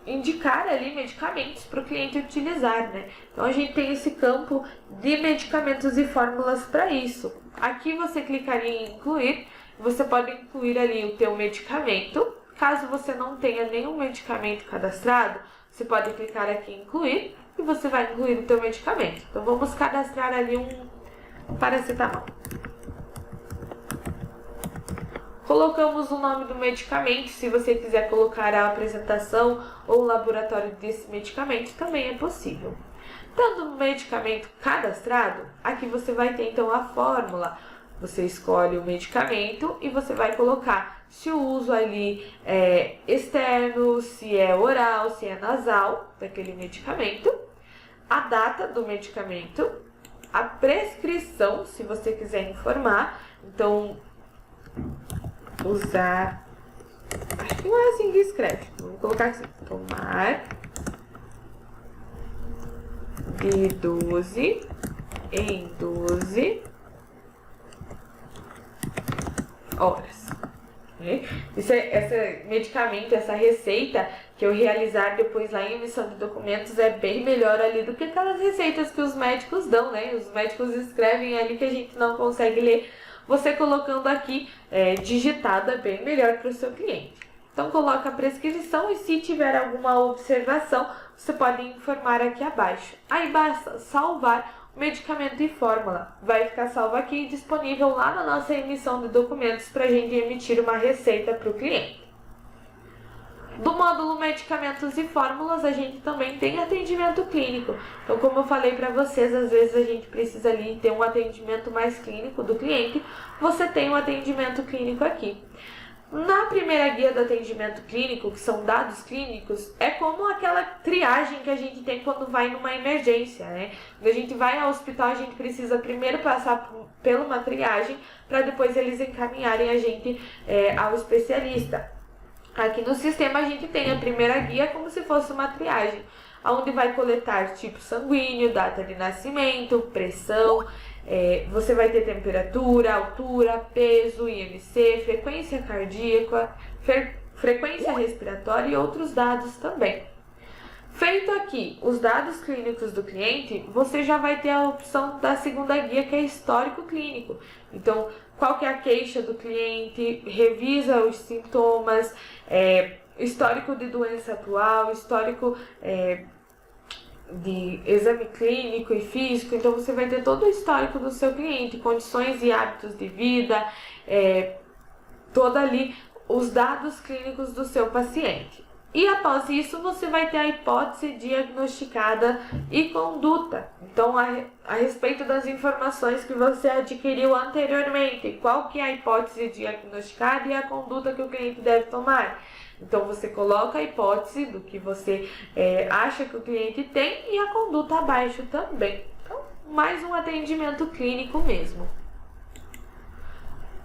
indicar ali medicamentos para o cliente utilizar, né? Então a gente tem esse campo de medicamentos e fórmulas para isso. Aqui você clicaria em incluir, você pode incluir ali o teu medicamento. Caso você não tenha nenhum medicamento cadastrado, você pode clicar aqui em incluir e você vai incluir o teu medicamento. Então vamos cadastrar ali um paracetamol. Colocamos o nome do medicamento, se você quiser colocar a apresentação ou o laboratório desse medicamento, também é possível. Tendo o medicamento cadastrado, aqui você vai ter então a fórmula. Você escolhe o medicamento e você vai colocar se o uso ali é externo, se é oral, se é nasal daquele medicamento, a data do medicamento, a prescrição, se você quiser informar. Então, usar, acho que não é assim que escreve, vamos colocar assim, tomar de 12 em 12 horas. Esse medicamento, essa receita que eu realizar depois lá em emissão de documentos é bem melhor ali do que aquelas receitas que os médicos dão, né? Os médicos escrevem ali que a gente não consegue ler. Você colocando aqui digitada é bem melhor para o seu cliente. Então coloca a prescrição e se tiver alguma observação, você pode informar aqui abaixo. Aí basta salvar o medicamento e fórmula. Vai ficar salvo aqui e disponível lá na nossa emissão de documentos para a gente emitir uma receita para o cliente. Do módulo Medicamentos e Fórmulas, a gente também tem atendimento clínico. Então, como eu falei para vocês, às vezes a gente precisa ali ter um atendimento mais clínico do cliente, você tem um atendimento clínico aqui. Na primeira guia do atendimento clínico, que são dados clínicos, é como aquela triagem que a gente tem quando vai numa emergência, né? Quando a gente vai ao hospital, a gente precisa primeiro passar por uma triagem para depois eles encaminharem a gente ao especialista. Aqui no sistema a gente tem a primeira guia como se fosse uma triagem, onde vai coletar tipo sanguíneo, data de nascimento, pressão, você vai ter temperatura, altura, peso, IMC, frequência cardíaca, frequência respiratória e outros dados também. Feito aqui os dados clínicos do cliente, você já vai ter a opção da segunda guia, que é histórico clínico. Então, qual que é a queixa do cliente, revisa os sintomas, histórico de doença atual, histórico de exame clínico e físico. Então, você vai ter todo o histórico do seu cliente, condições e hábitos de vida, todo ali os dados clínicos do seu paciente. E após isso, você vai ter a hipótese diagnosticada e conduta. Então, a respeito das informações que você adquiriu anteriormente, qual que é a hipótese diagnosticada e a conduta que o cliente deve tomar. Então, você coloca a hipótese do que você acha que o cliente tem e a conduta abaixo também. Então, mais um atendimento clínico mesmo.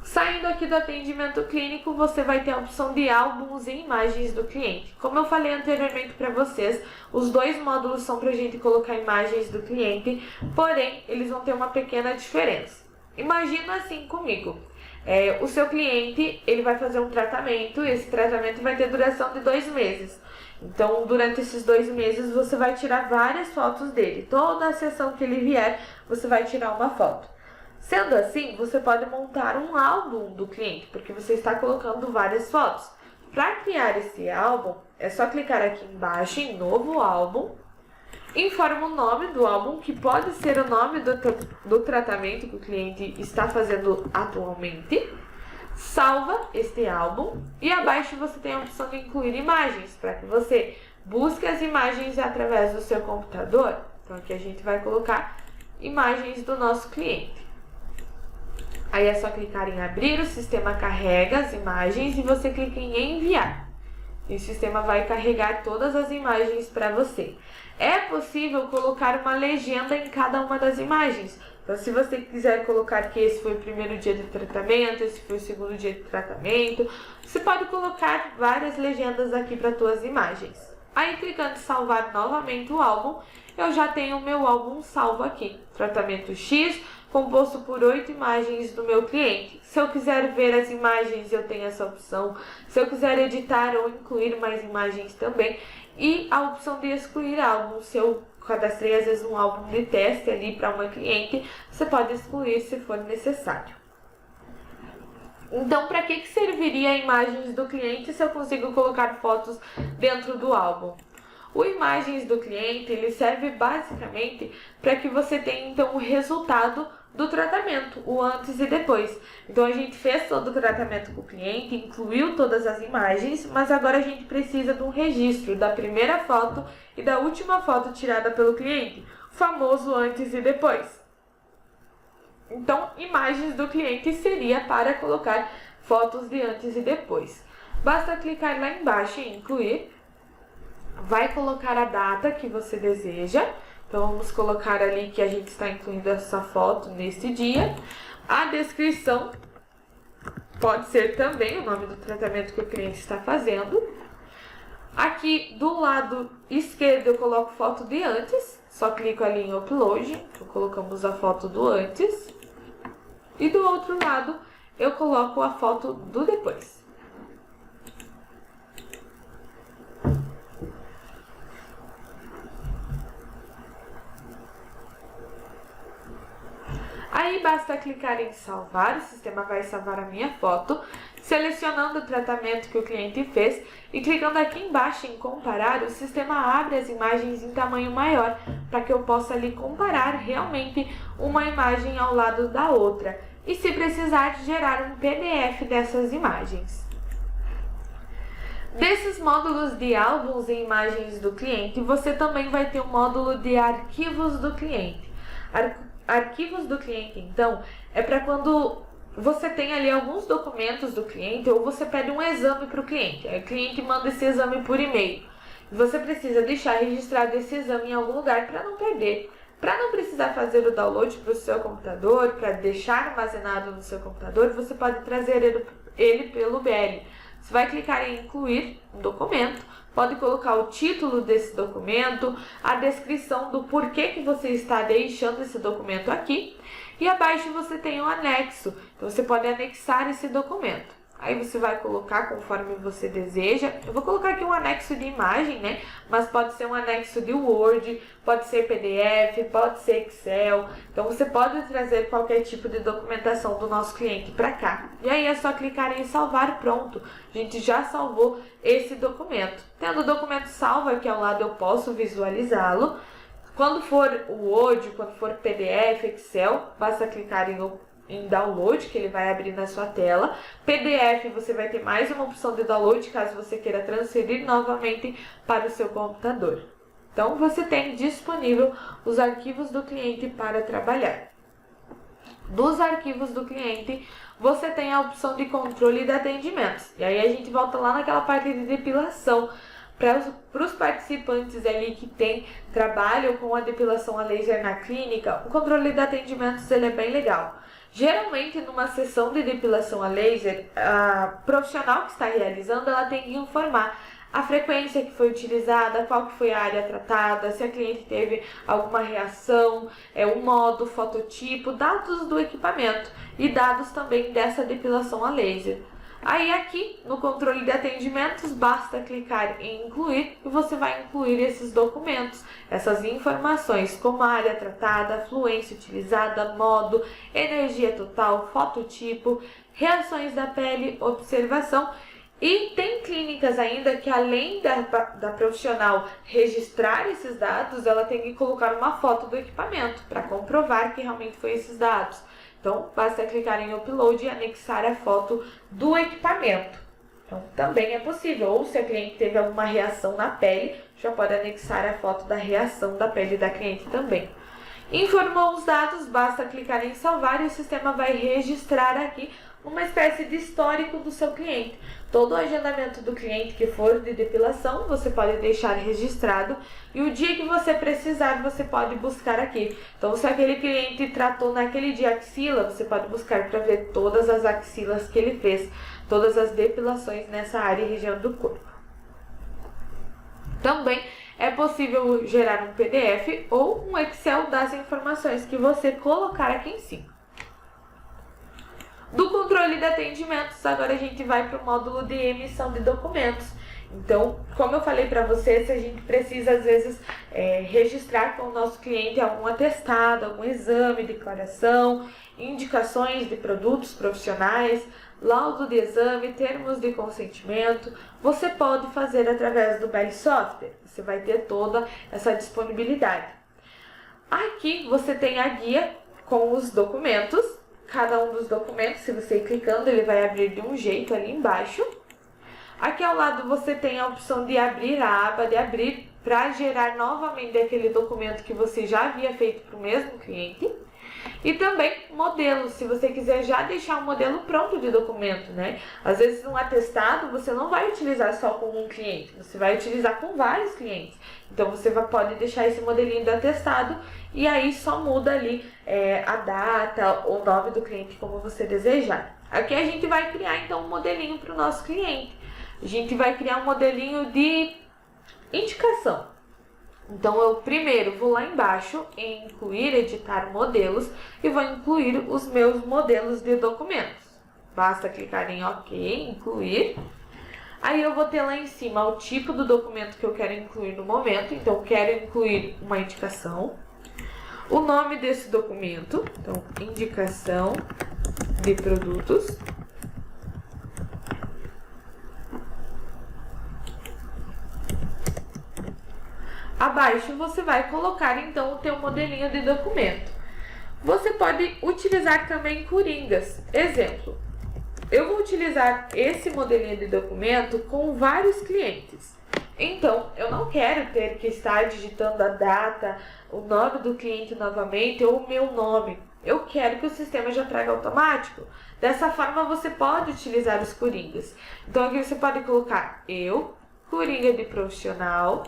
Saindo aqui do atendimento clínico, você vai ter a opção de álbuns e imagens do cliente. Como eu falei anteriormente para vocês, os dois módulos são para a gente colocar imagens do cliente, porém, eles vão ter uma pequena diferença. Imagina assim comigo, o seu cliente ele vai fazer um tratamento, e esse tratamento vai ter duração de 2 meses. Então, durante esses 2 meses, você vai tirar várias fotos dele. Toda a sessão que ele vier, você vai tirar uma foto. Sendo assim, você pode montar um álbum do cliente, porque você está colocando várias fotos. Para criar esse álbum, é só clicar aqui embaixo em Novo Álbum, informa o nome do álbum, que pode ser o nome do tratamento que o cliente está fazendo atualmente, salva este álbum e abaixo você tem a opção de incluir imagens, para que você busque as imagens através do seu computador. Então aqui a gente vai colocar imagens do nosso cliente. Aí é só clicar em abrir, o sistema carrega as imagens e você clica em enviar. E o sistema vai carregar todas as imagens para você. É possível colocar uma legenda em cada uma das imagens. Então, se você quiser colocar que esse foi o primeiro dia de tratamento, esse foi o segundo dia de tratamento, você pode colocar várias legendas aqui para suas imagens. Aí, clicando em salvar novamente o álbum, eu já tenho o meu álbum salvo aqui. Tratamento X, composto por 8 imagens do meu cliente. Se eu quiser ver as imagens, eu tenho essa opção. Se eu quiser editar ou incluir mais imagens também. E a opção de excluir álbum. Se eu cadastrei, às vezes, um álbum de teste ali para uma cliente, você pode excluir se for necessário. Então, para que serviria imagens do cliente se eu consigo colocar fotos dentro do álbum? O Imagens do Cliente, ele serve basicamente para que você tenha, então, o resultado do tratamento, o antes e depois. Então, a gente fez todo o tratamento com o cliente, incluiu todas as imagens, mas agora a gente precisa de um registro da primeira foto e da última foto tirada pelo cliente, o famoso antes e depois. Então, Imagens do Cliente seria para colocar fotos de antes e depois. Basta clicar lá embaixo em incluir. Vai colocar a data que você deseja. Então, vamos colocar ali que a gente está incluindo essa foto nesse dia. A descrição pode ser também o nome do tratamento que o cliente está fazendo. Aqui do lado esquerdo eu coloco foto de antes. Só clico ali em Upload. Então, colocamos a foto do antes. E do outro lado eu coloco a foto do depois. Aí basta clicar em salvar, o sistema vai salvar a minha foto, selecionando o tratamento que o cliente fez e clicando aqui embaixo em comparar, o sistema abre as imagens em tamanho maior, para que eu possa ali comparar realmente uma imagem ao lado da outra e, se precisar, gerar um PDF dessas imagens. Desses módulos de álbuns e imagens do cliente, você também vai ter um módulo de arquivos do cliente. Arquivos do cliente, então, é para quando você tem ali alguns documentos do cliente ou você pede um exame para o cliente. Aí o cliente manda esse exame por e-mail. Você precisa deixar registrado esse exame em algum lugar para não perder. Para não precisar fazer o download para o seu computador, para deixar armazenado no seu computador, você pode trazer ele pelo BL. Você vai clicar em incluir um documento, pode colocar o título desse documento, a descrição do porquê que você está deixando esse documento aqui, e abaixo você tem um anexo, então você pode anexar esse documento. Aí você vai colocar conforme você deseja. Eu vou colocar aqui um anexo de imagem, né? Mas pode ser um anexo de Word, pode ser PDF, pode ser Excel. Então você pode trazer qualquer tipo de documentação do nosso cliente para cá. E aí é só clicar em salvar, pronto. A gente já salvou esse documento. Tendo o documento salvo aqui ao lado eu posso visualizá-lo. Quando for o Word, quando for PDF, Excel, basta clicar em download, que ele vai abrir na sua tela. PDF, você vai ter mais uma opção de download, caso você queira transferir novamente para o seu computador. Então, você tem disponível os arquivos do cliente para trabalhar. Dos arquivos do cliente, você tem a opção de controle de atendimentos. E aí a gente volta lá naquela parte de depilação. Para os participantes ali que trabalham com a depilação a laser na clínica, o controle de atendimentos ele é bem legal. Geralmente, numa sessão de depilação a laser, a profissional que está realizando, ela tem que informar a frequência que foi utilizada, qual que foi a área tratada, se a cliente teve alguma reação, o modo, fototipo, dados do equipamento e dados também dessa depilação a laser. Aí aqui, no controle de atendimentos, basta clicar em incluir e você vai incluir esses documentos, essas informações como a área tratada, fluência utilizada, modo, energia total, fototipo, reações da pele, observação. E tem clínicas ainda que além da profissional registrar esses dados, ela tem que colocar uma foto do equipamento para comprovar que realmente foi esses dados. Então, basta clicar em upload e anexar a foto do equipamento. Então, também é possível. Ou se a cliente teve alguma reação na pele, já pode anexar a foto da reação da pele da cliente também. Informou os dados, basta clicar em salvar e o sistema vai registrar aqui uma espécie de histórico do seu cliente. Todo o agendamento do cliente que for de depilação, você pode deixar registrado e o dia que você precisar, você pode buscar aqui. Então, se aquele cliente tratou naquele dia axila, você pode buscar para ver todas as axilas que ele fez, todas as depilações nessa área e região do corpo. Também é possível gerar um PDF ou um Excel das informações que você colocar aqui em cima. Do controle de atendimentos, agora a gente vai para o módulo de emissão de documentos. Então, como eu falei para vocês, a gente precisa às vezes registrar com o nosso cliente algum atestado, algum exame, declaração, indicações de produtos profissionais, laudo de exame, termos de consentimento. Você pode fazer através do BL Software, você vai ter toda essa disponibilidade. Aqui você tem a guia com os documentos. Cada um dos documentos, se você ir clicando, ele vai abrir de um jeito ali embaixo. Aqui ao lado você tem a opção de abrir a aba de abrir para gerar novamente aquele documento que você já havia feito para o mesmo cliente. E também modelos, se você quiser já deixar um modelo pronto de documento, né? Às vezes um atestado você não vai utilizar só com um cliente, você vai utilizar com vários clientes. Então você pode deixar esse modelinho do atestado e aí só muda ali a data, o nome do cliente como você desejar. Aqui a gente vai criar então um modelinho para o nosso cliente. A gente vai criar um modelinho de indicação. Então, eu primeiro vou lá embaixo em incluir, editar modelos e vou incluir os meus modelos de documentos. Basta clicar em OK, incluir. Aí eu vou ter lá em cima o tipo do documento que eu quero incluir no momento. Então, eu quero incluir uma indicação. O nome desse documento, então, indicação de produtos. Abaixo você vai colocar então o teu modelinho de documento. Você pode utilizar também coringas. Exemplo, eu vou utilizar esse modelinho de documento com vários clientes. Então, eu não quero ter que estar digitando a data, o nome do cliente novamente ou o meu nome. Eu quero que o sistema já traga automático. Dessa forma, você pode utilizar os coringas. Então, aqui você pode colocar eu, coringa de profissional,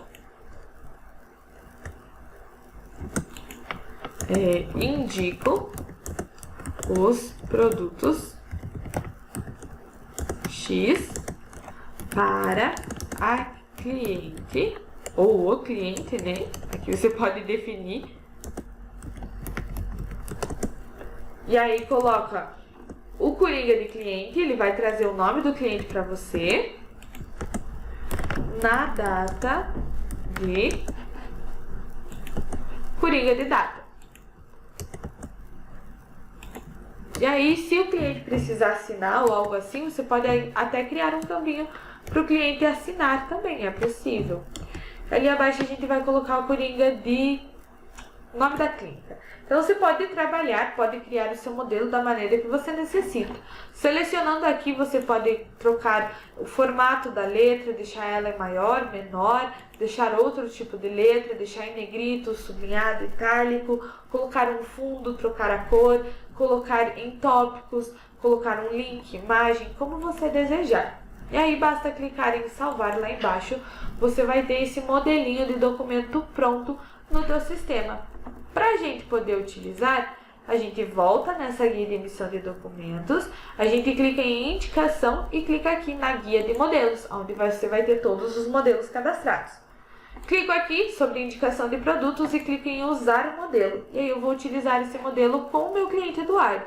indico os produtos X para a cliente, ou o cliente, né? Aqui você pode definir. E aí coloca o coringa de cliente, ele vai trazer o nome do cliente para você na data de coringa de data. E aí, se o cliente precisar assinar ou algo assim, você pode até criar um campinho para o cliente assinar também, é possível. Ali abaixo a gente vai colocar o coringa de nome da clínica. Então, você pode trabalhar, pode criar o seu modelo da maneira que você necessita. Selecionando aqui, você pode trocar o formato da letra, deixar ela maior, menor, deixar outro tipo de letra, deixar em negrito, sublinhado, itálico, colocar um fundo, trocar a cor, colocar em tópicos, colocar um link, imagem, como você desejar. E aí basta clicar em salvar lá embaixo, você vai ter esse modelinho de documento pronto no teu sistema. Para a gente poder utilizar, a gente volta nessa guia de emissão de documentos, a gente clica em indicação e clica aqui na guia de modelos, onde você vai ter todos os modelos cadastrados. Clico aqui sobre indicação de produtos e clico em usar o modelo. E aí eu vou utilizar esse modelo com o meu cliente Eduardo.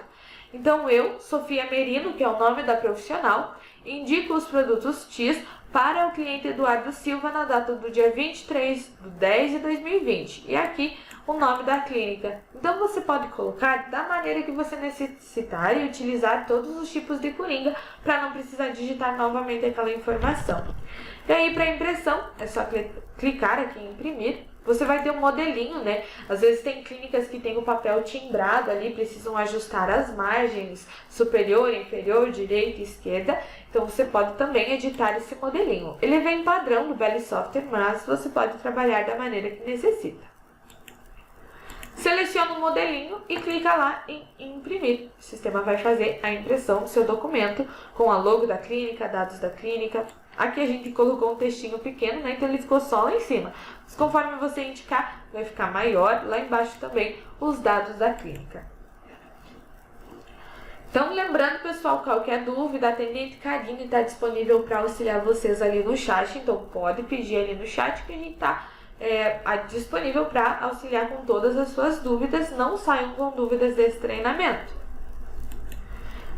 Então eu, Sofia Merino, que é o nome da profissional, indico os produtos X para o cliente Eduardo Silva na data do dia 23/10/2020. E aqui o nome da clínica. Então você pode colocar da maneira que você necessitar e utilizar todos os tipos de coringa para não precisar digitar novamente aquela informação. E aí para impressão, é só clicar aqui em imprimir. Você vai ter um modelinho, né? Às vezes tem clínicas que tem o papel timbrado ali, precisam ajustar as margens superior, inferior, direita e esquerda. Então você pode também editar esse modelinho. Ele vem padrão do Belly Software, mas você pode trabalhar da maneira que necessita. Seleciona o modelinho e clica lá em imprimir. O sistema vai fazer a impressão do seu documento com a logo da clínica, dados da clínica. Aqui a gente colocou um textinho pequeno, né? Então ele ficou só lá em cima. Mas conforme você indicar, vai ficar maior. Lá embaixo também os dados da clínica. Então, lembrando, pessoal, qualquer dúvida, a Atendente Karine está disponível para auxiliar vocês ali no chat. Então, pode pedir ali no chat que a gente está disponível para auxiliar com todas as suas dúvidas. Não saiam com dúvidas desse treinamento.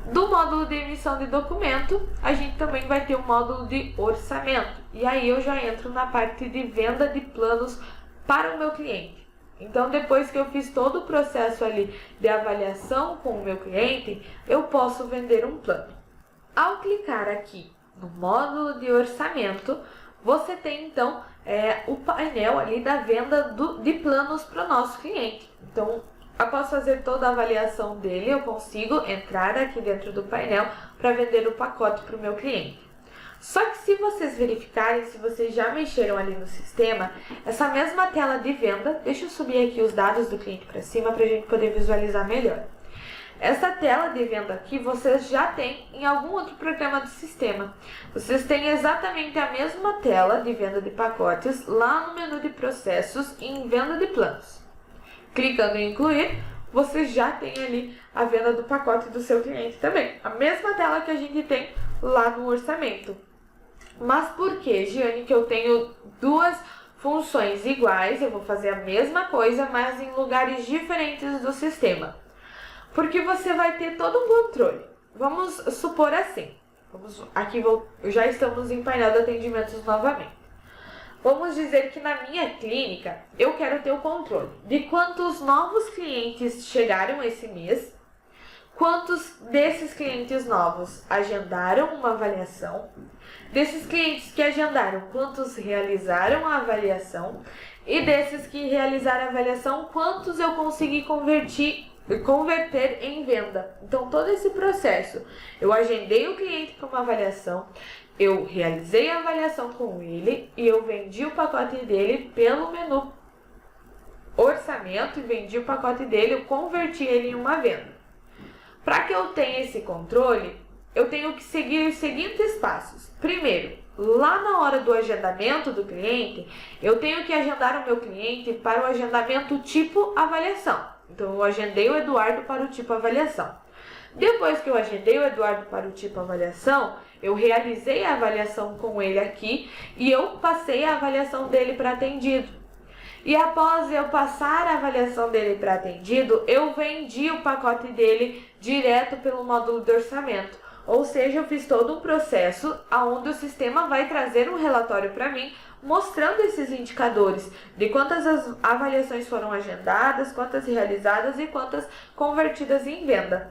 Do módulo de emissão de documento, a gente também vai ter um módulo de orçamento. E aí eu já entro na parte de venda de planos para o meu cliente. Então, depois que eu fiz todo o processo ali de avaliação com o meu cliente, eu posso vender um plano. Ao clicar aqui no módulo de orçamento, você tem então o painel ali da venda de planos para o nosso cliente. Então, após fazer toda a avaliação dele, eu consigo entrar aqui dentro do painel para vender o pacote para o meu cliente. Só que se vocês verificarem, se vocês já mexeram ali no sistema, essa mesma tela de venda, deixa eu subir aqui os dados do cliente para cima para a gente poder visualizar melhor. Essa tela de venda aqui vocês já têm em algum outro programa do sistema. Vocês têm exatamente a mesma tela de venda de pacotes lá no menu de processos e em venda de planos. Clicando em incluir, você já tem ali a venda do pacote do seu cliente também. A mesma tela que a gente tem lá no orçamento. Mas por que, Giane, que eu tenho duas funções iguais? Eu vou fazer a mesma coisa, mas em lugares diferentes do sistema. Porque você vai ter todo um controle. Vamos supor assim. Já estamos em painel de atendimentos novamente. Vamos dizer que na minha clínica, eu quero ter o controle de quantos novos clientes chegaram esse mês, quantos desses clientes novos agendaram uma avaliação, desses clientes que agendaram, quantos realizaram a avaliação, e desses que realizaram a avaliação, quantos eu consegui convertir converter em venda. Então, todo esse processo, eu agendei o cliente para uma avaliação, eu realizei a avaliação com ele e eu vendi o pacote dele pelo menu orçamento e vendi o pacote dele, eu converti ele em uma venda. Para que eu tenha esse controle, eu tenho que seguir os seguintes passos. Primeiro, lá na hora do agendamento do cliente, eu tenho que agendar o meu cliente para o agendamento tipo avaliação. Então, eu agendei o Eduardo para o tipo avaliação. Depois que eu agendei o Eduardo para o tipo avaliação, eu realizei a avaliação com ele aqui e eu passei a avaliação dele para atendido. E após eu passar a avaliação dele para atendido, eu vendi o pacote dele direto pelo módulo de orçamento. Ou seja, eu fiz todo um processo onde o sistema vai trazer um relatório para mim, mostrando esses indicadores de quantas as avaliações foram agendadas, quantas realizadas e quantas convertidas em venda.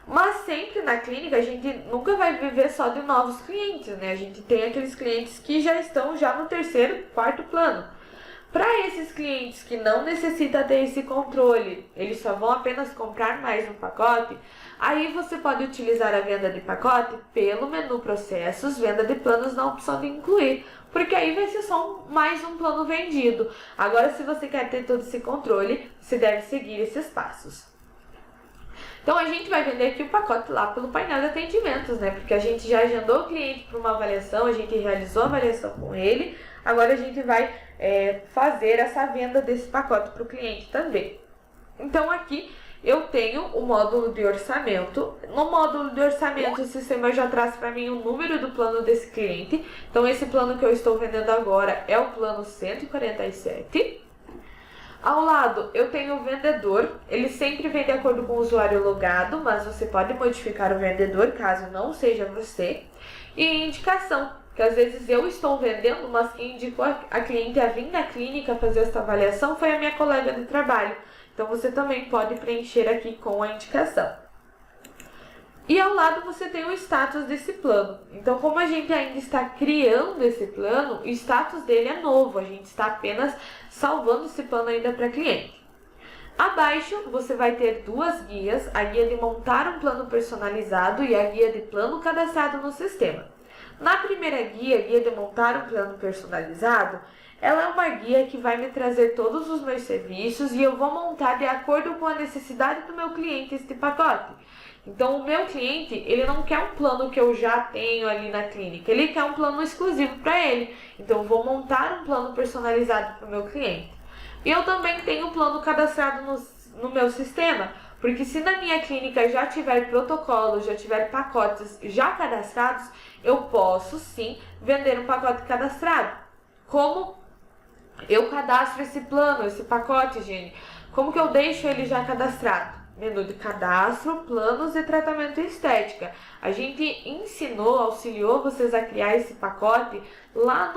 Mas sempre na clínica a gente nunca vai viver só de novos clientes, né? A gente tem aqueles clientes que já estão no terceiro, quarto plano. Para esses clientes que não necessitam ter esse controle, eles só vão apenas comprar mais um pacote, aí você pode utilizar a venda de pacote pelo menu processos, venda de planos na opção de incluir, porque aí vai ser só mais um plano vendido. Agora, se você quer ter todo esse controle, você deve seguir esses passos. Então, a gente vai vender aqui o pacote lá pelo painel de atendimentos, né? Porque a gente já agendou o cliente para uma avaliação, a gente realizou a avaliação com ele, agora a gente vai fazer essa venda desse pacote para o cliente também. Então, aqui eu tenho o módulo de orçamento. No módulo de orçamento, o sistema já traz para mim o número do plano desse cliente. Então, esse plano que eu estou vendendo agora é o plano 147. Ao lado, eu tenho o vendedor. Ele sempre vem de acordo com o usuário logado, mas você pode modificar o vendedor caso não seja você. E indicação, que às vezes eu estou vendendo, mas quem indicou a cliente a vir na clínica fazer essa avaliação foi a minha colega de trabalho. Então, você também pode preencher aqui com a indicação. E ao lado você tem o status desse plano. Então, como a gente ainda está criando esse plano, o status dele é novo. A gente está apenas salvando esse plano ainda para cliente. Abaixo você vai ter duas guias, a guia de montar um plano personalizado e a guia de plano cadastrado no sistema. Na primeira guia, guia de montar um plano personalizado, ela é uma guia que vai me trazer todos os meus serviços e eu vou montar de acordo com a necessidade do meu cliente este pacote. Então, o meu cliente, ele não quer um plano que eu já tenho ali na clínica, ele quer um plano exclusivo para ele. Então, eu vou montar um plano personalizado para o meu cliente. E eu também tenho um plano cadastrado no meu sistema, porque se na minha clínica já tiver protocolos, já tiver pacotes já cadastrados, eu posso sim vender um pacote cadastrado. Como eu cadastro esse plano, esse pacote, gente? Como que eu deixo ele já cadastrado? Menu de cadastro, planos e tratamento estética. A gente ensinou, auxiliou vocês a criar esse pacote lá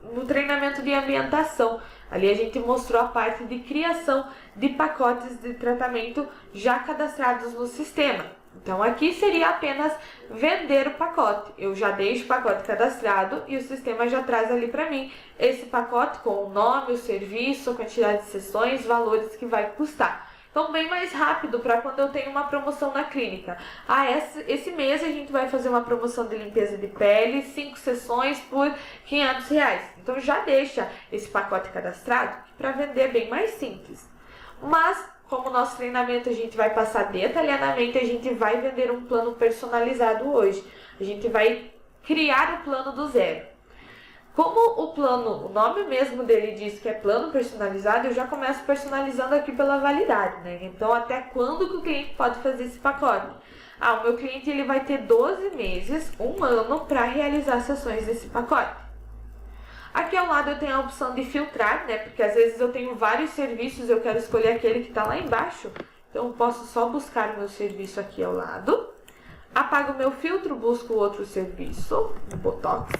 no treinamento de ambientação. Ali a gente mostrou a parte de criação de pacotes de tratamento já cadastrados no sistema. Então, aqui seria apenas vender o pacote. Eu já deixo o pacote cadastrado e o sistema já traz ali para mim esse pacote com o nome, o serviço, a quantidade de sessões, valores que vai custar. Então, bem mais rápido para quando eu tenho uma promoção na clínica. Esse mês a gente vai fazer uma promoção de limpeza de pele, 5 sessões por R$500. Então, já deixa esse pacote cadastrado para vender bem mais simples. Mas, como nosso treinamento a gente vai passar detalhadamente, a gente vai vender um plano personalizado hoje. A gente vai criar o plano do zero. Como o plano, o nome mesmo dele diz que é plano personalizado, eu já começo personalizando aqui pela validade, né? Então, até quando que o cliente pode fazer esse pacote? O meu cliente ele vai ter 12 meses, 1 ano, para realizar sessões desse pacote. Aqui ao lado eu tenho a opção de filtrar, né? Porque às vezes eu tenho vários serviços, eu quero escolher aquele que está lá embaixo. Então, eu posso só buscar o meu serviço aqui ao lado. Apago o meu filtro, busco outro serviço, Botox.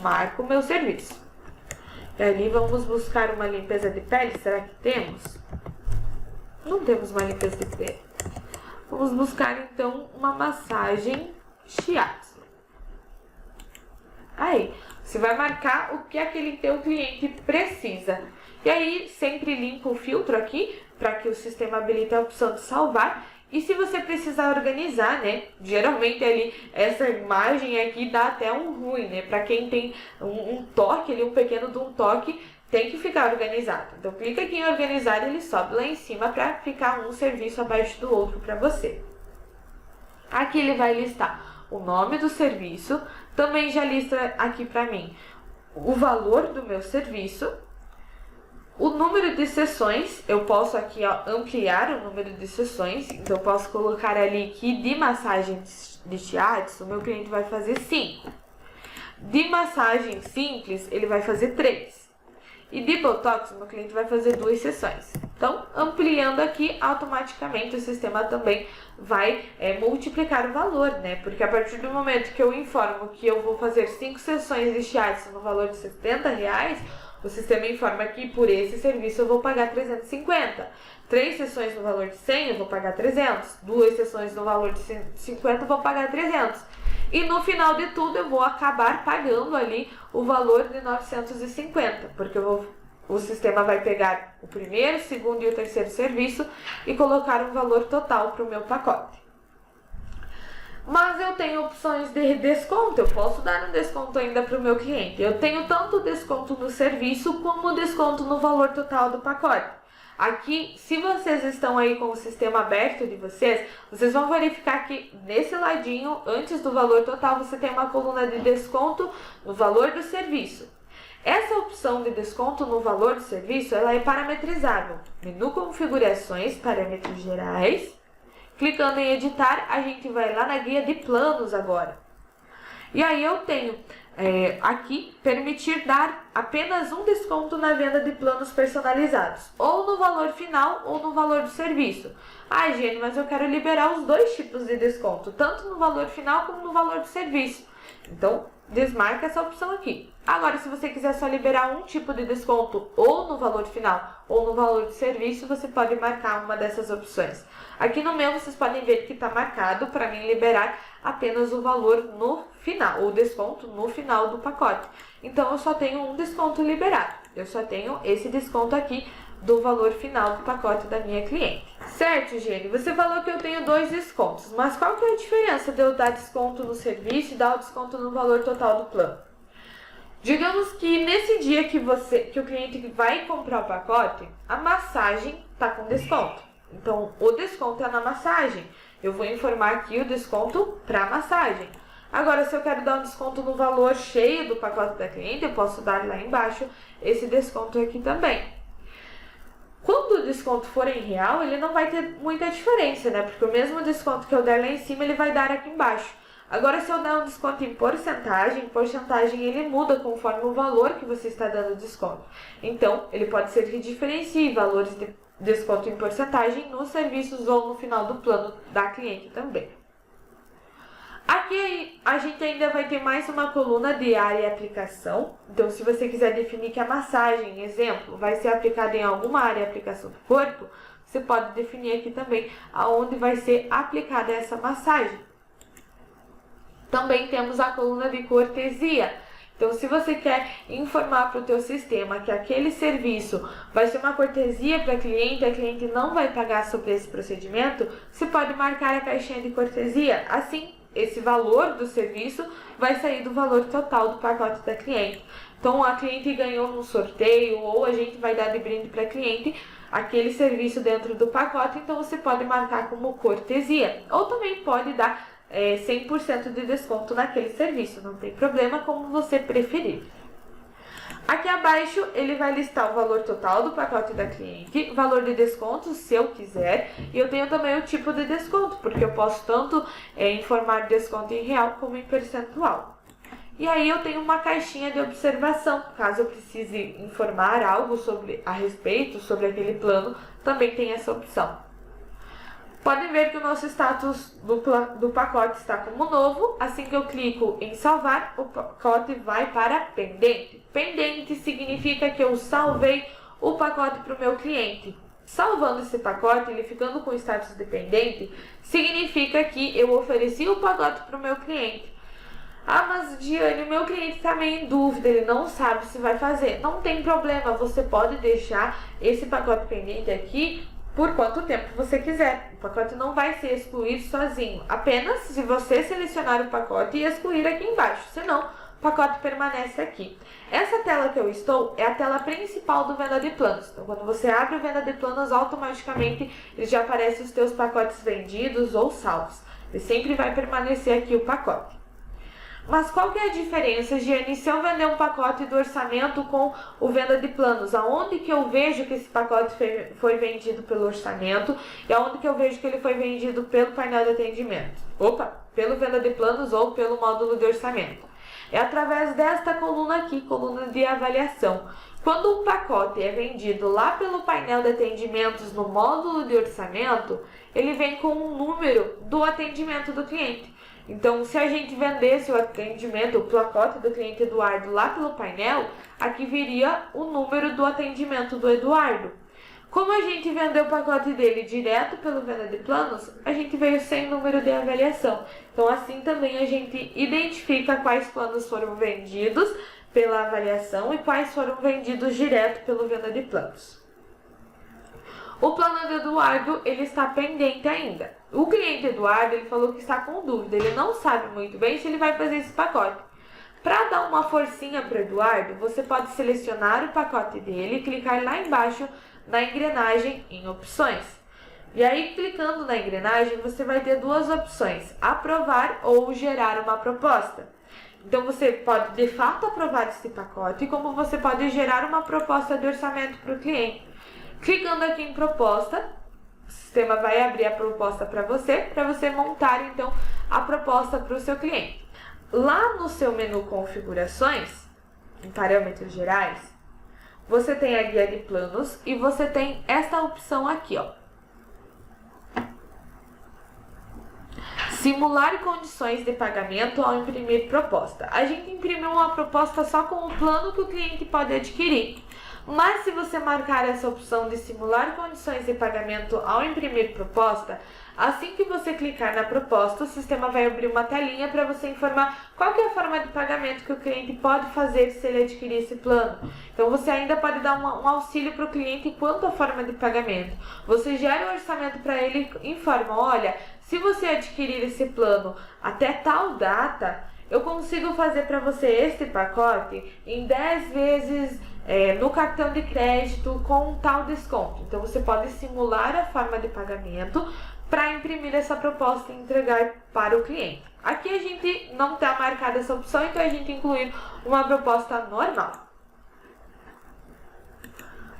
Marco o meu serviço. E ali vamos buscar uma limpeza de pele. Será que temos? Não temos uma limpeza de pele. Vamos buscar então uma massagem shiatsu. Aí, Você vai marcar o que aquele teu cliente precisa. E aí, sempre limpa o filtro aqui, para que o sistema habilite a opção de salvar. E se você precisar organizar, né? Geralmente ali, essa imagem aqui dá até um ruim, né? Para quem tem um toque ali, um pequeno de um toque, tem que ficar organizado. Então, clica aqui em organizar e ele sobe lá em cima para ficar um serviço abaixo do outro para você. Aqui ele vai listar o nome do serviço, também já lista aqui para mim o valor do meu serviço, o número de sessões. Eu posso aqui ampliar o número de sessões, então eu posso colocar ali que de massagem de shiatsu o meu cliente vai fazer 5. De massagem simples ele vai fazer 3. E de Botox, o meu cliente vai fazer 2 sessões. Então, ampliando aqui, automaticamente o sistema também vai multiplicar o valor, né? Porque a partir do momento que eu informo que eu vou fazer 5 sessões de shiatsu no valor de R$70, o sistema informa que por esse serviço eu vou pagar 350. 3 sessões no valor de 100 eu vou pagar 300. 2 sessões no valor de 150 eu vou pagar 300. E no final de tudo eu vou acabar pagando ali o valor de 950, porque o sistema vai pegar o primeiro, segundo e o terceiro serviço e colocar um valor total para o meu pacote. Mas eu tenho opções de desconto, eu posso dar um desconto ainda para o meu cliente. Eu tenho tanto desconto no serviço como desconto no valor total do pacote. Aqui, se vocês estão aí com o sistema aberto de vocês vão verificar que nesse ladinho, antes do valor total, você tem uma coluna de desconto no valor do serviço. Essa opção de desconto no valor do serviço, ela é parametrizável. Menu configurações, parâmetros gerais. Clicando em editar, a gente vai lá na guia de planos agora. E aí eu tenho aqui, permitir dar apenas um desconto na venda de planos personalizados, ou no valor final ou no valor do serviço. Ah, Jenny, mas eu quero liberar os 2 tipos de desconto, tanto no valor final como no valor do serviço. Então, desmarca essa opção aqui. Agora, se você quiser só liberar um tipo de desconto, ou no valor final ou no valor do serviço, você pode marcar uma dessas opções. Aqui no meu, vocês podem ver que está marcado para mim liberar apenas o valor no final, o desconto no final do pacote. Então, eu só tenho um desconto liberado. Eu só tenho esse desconto aqui do valor final do pacote da minha cliente. Certo, Jenny? Você falou que eu tenho 2 descontos, mas qual que é a diferença de eu dar desconto no serviço e dar o desconto no valor total do plano? Digamos que nesse dia que o cliente vai comprar o pacote, a massagem está com desconto. Então, o desconto é na massagem. Eu vou informar aqui o desconto para massagem. Agora, se eu quero dar um desconto no valor cheio do pacote da cliente, eu posso dar lá embaixo esse desconto aqui também. Quando o desconto for em real, ele não vai ter muita diferença, né? Porque o mesmo desconto que eu der lá em cima, ele vai dar aqui embaixo. Agora, se eu der um desconto em porcentagem ele muda conforme o valor que você está dando desconto. Então, ele pode ser que diferencie valores de desconto em porcentagem nos serviços ou no final do plano da cliente também. Aqui a gente ainda vai ter mais uma coluna de área e aplicação. Então, se você quiser definir que a massagem, exemplo, vai ser aplicada em alguma área e aplicação do corpo, você pode definir aqui também aonde vai ser aplicada essa massagem. Também temos a coluna de cortesia. Então, se você quer informar para o teu sistema que aquele serviço vai ser uma cortesia para a cliente não vai pagar sobre esse procedimento, você pode marcar a caixinha de cortesia. Assim, esse valor do serviço vai sair do valor total do pacote da cliente. Então, a cliente ganhou num sorteio ou a gente vai dar de brinde para a cliente aquele serviço dentro do pacote, então você pode marcar como cortesia. Ou também pode dar 100% de desconto naquele serviço, não tem problema, como você preferir. Aqui abaixo ele vai listar o valor total do pacote da cliente, valor de desconto se eu quiser, e eu tenho também o tipo de desconto, porque eu posso tanto informar desconto em real como em percentual. E aí eu tenho uma caixinha de observação, caso eu precise informar algo a respeito sobre aquele plano, também tem essa opção. Podem ver que o nosso status do pacote está como novo. Assim que eu clico em salvar, o pacote vai para pendente. Pendente significa que eu salvei o pacote para o meu cliente. Salvando esse pacote, ele ficando com o status de pendente, significa que eu ofereci o pacote para o meu cliente. Ah, mas Diane, o meu cliente está meio em dúvida, ele não sabe se vai fazer. Não tem problema, você pode deixar esse pacote pendente aqui por quanto tempo você quiser. O pacote não vai ser excluído sozinho, apenas se você selecionar o pacote e excluir aqui embaixo, senão o pacote permanece aqui. Essa tela que eu estou é a tela principal do Venda de Planos. Então, quando você abre o Venda de Planos, automaticamente ele já aparece os teus pacotes vendidos ou salvos. E sempre vai permanecer aqui o pacote. Mas qual que é a diferença, Giane, se eu vender um pacote do orçamento com o Venda de Planos? Aonde que eu vejo que esse pacote foi vendido pelo orçamento e aonde que eu vejo que ele foi vendido pelo painel de atendimento? Pelo Venda de Planos ou pelo módulo de orçamento. É através desta coluna aqui, coluna de avaliação. Quando um pacote é vendido lá pelo painel de atendimentos no módulo de orçamento, ele vem com um número do atendimento do cliente. Então, se a gente vendesse o atendimento, o pacote do cliente Eduardo lá pelo painel, aqui viria o número do atendimento do Eduardo. Como a gente vendeu o pacote dele direto pelo Venda de Planos, a gente veio sem número de avaliação. Então, assim também a gente identifica quais planos foram vendidos pela avaliação e quais foram vendidos direto pelo Venda de Planos. O plano do Eduardo, ele está pendente ainda. O cliente Eduardo, ele falou que está com dúvida, ele não sabe muito bem se ele vai fazer esse pacote. Para dar uma forcinha para o Eduardo, você pode selecionar o pacote dele e clicar lá embaixo na engrenagem em opções. E aí, clicando na engrenagem, você vai ter duas opções, aprovar ou gerar uma proposta. Então, você pode, de fato, aprovar esse pacote, como você pode gerar uma proposta de orçamento para o cliente. Clicando aqui em proposta, o sistema vai abrir a proposta para você montar, então, a proposta para o seu cliente. Lá no seu menu configurações, em parâmetros gerais, você tem a guia de planos e você tem esta opção aqui, ó. Simular condições de pagamento ao imprimir proposta. A gente imprimiu uma proposta só com o plano que o cliente pode adquirir. Mas se você marcar essa opção de simular condições de pagamento ao imprimir proposta, assim que você clicar na proposta, o sistema vai abrir uma telinha para você informar qual que é a forma de pagamento que o cliente pode fazer se ele adquirir esse plano. Então você ainda pode dar um auxílio para o cliente quanto à forma de pagamento. Você gera um orçamento para ele e informa, olha, se você adquirir esse plano até tal data, eu consigo fazer para você este pacote em 10 vezes no cartão de crédito com um tal desconto. Então você pode simular a forma de pagamento para imprimir essa proposta e entregar para o cliente. Aqui a gente não está marcada essa opção, então a gente incluir uma proposta normal.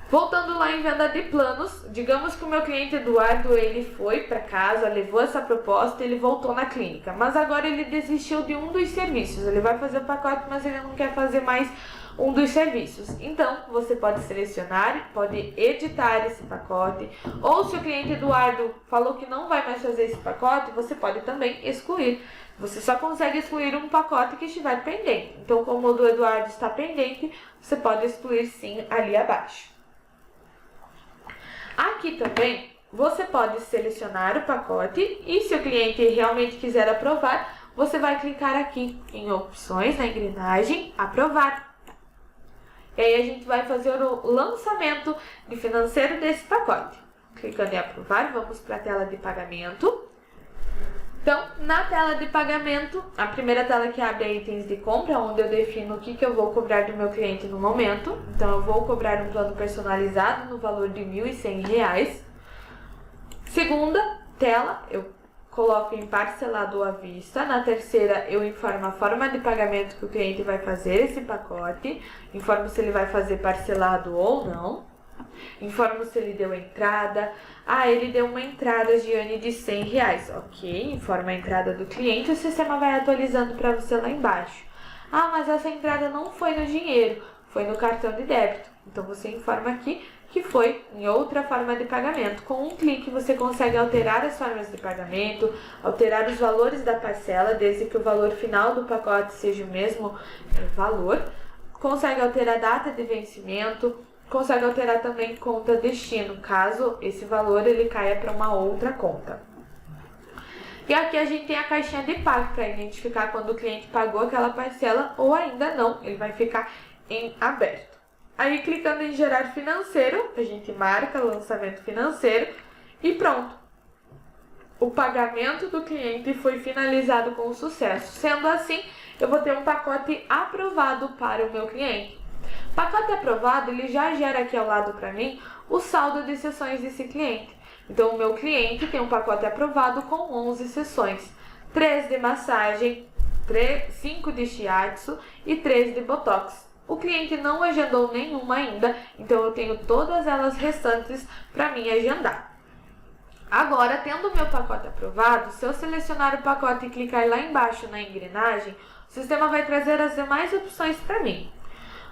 Voltando lá em venda de planos, digamos que o meu cliente Eduardo, ele foi para casa, levou essa proposta, ele voltou na clínica, mas agora ele desistiu de um dos serviços. Ele vai fazer o pacote, mas ele não quer fazer mais um dos serviços. Então, você pode selecionar, pode editar esse pacote, ou se o cliente Eduardo falou que não vai mais fazer esse pacote, você pode também excluir. Você só consegue excluir um pacote que estiver pendente. Então, como o do Eduardo está pendente, você pode excluir sim ali abaixo. Aqui também, você pode selecionar o pacote e se o cliente realmente quiser aprovar, você vai clicar aqui em opções, na engrenagem, aprovar. E aí a gente vai fazer o lançamento de financeiro desse pacote. Clicando em aprovar, vamos para a tela de pagamento. Então, na tela de pagamento, a primeira tela que abre é itens de compra, onde eu defino o que eu vou cobrar do meu cliente no momento. Então, eu vou cobrar um plano personalizado no valor de R$ 1.100. Segunda tela, eu coloco em parcelado à vista. Na terceira, eu informo a forma de pagamento que o cliente vai fazer esse pacote. Informo se ele vai fazer parcelado ou não. Informo se ele deu entrada. Ele deu uma entrada, Giane, de R$100. Ok, informa a entrada do cliente. O sistema vai atualizando para você lá embaixo. Mas essa entrada não foi no dinheiro, foi no cartão de débito. Então, você informa aqui que foi em outra forma de pagamento. Com um clique, você consegue alterar as formas de pagamento, alterar os valores da parcela, desde que o valor final do pacote seja o mesmo valor. Consegue alterar a data de vencimento, consegue alterar também conta destino, caso esse valor ele caia para uma outra conta. E aqui a gente tem a caixinha de pago para identificar quando o cliente pagou aquela parcela ou ainda não, ele vai ficar em aberto. Aí clicando em gerar financeiro, a gente marca lançamento financeiro e pronto. O pagamento do cliente foi finalizado com sucesso. Sendo assim, eu vou ter um pacote aprovado para o meu cliente. Pacote aprovado, ele já gera aqui ao lado para mim o saldo de sessões desse cliente. Então, o meu cliente tem um pacote aprovado com 11 sessões. 3 de massagem, 5 de shiatsu e 3 de botox. O cliente não agendou nenhuma ainda, então eu tenho todas elas restantes para mim agendar. Agora, tendo o meu pacote aprovado, se eu selecionar o pacote e clicar lá embaixo na engrenagem, o sistema vai trazer as demais opções para mim.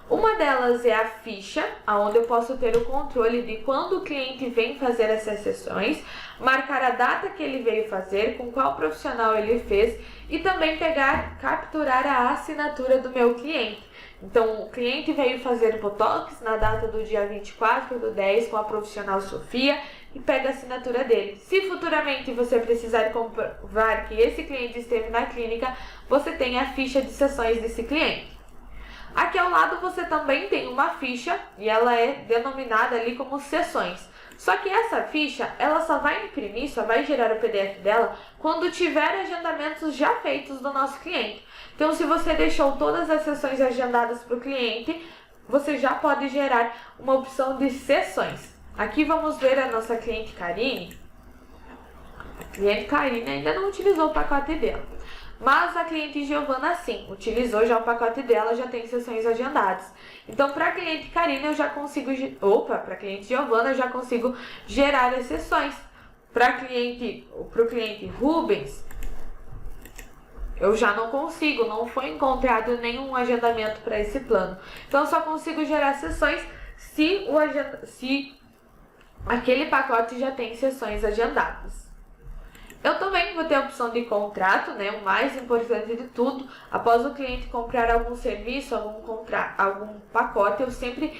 Uma delas é a ficha, onde eu posso ter o controle de quando o cliente vem fazer essas sessões, marcar a data que ele veio fazer, com qual profissional ele fez e também capturar a assinatura do meu cliente. Então, o cliente veio fazer Botox na data do dia 24/10 com a profissional Sofia e pega a assinatura dele. Se futuramente você precisar comprovar que esse cliente esteve na clínica, você tem a ficha de sessões desse cliente. Aqui ao lado você também tem uma ficha e ela é denominada ali como sessões. Só que essa ficha, ela só vai imprimir, só vai gerar o PDF dela quando tiver agendamentos já feitos do nosso cliente. Então, se você deixou todas as sessões agendadas para o cliente, você já pode gerar uma opção de sessões. Aqui vamos ver a nossa cliente Karine. A cliente Karine ainda não utilizou o pacote dela. Mas a cliente Giovana sim, utilizou já o pacote dela, já tem sessões agendadas. Então, para a cliente Karine eu já consigo, para a cliente Giovana eu já consigo gerar as sessões. Para o cliente Rubens, eu já não consigo, não foi encontrado nenhum agendamento para esse plano. Então, eu só consigo gerar sessões se aquele pacote já tem sessões agendadas. Eu também vou ter a opção de contrato, né? O mais importante de tudo, após o cliente comprar algum serviço, algum pacote, eu sempre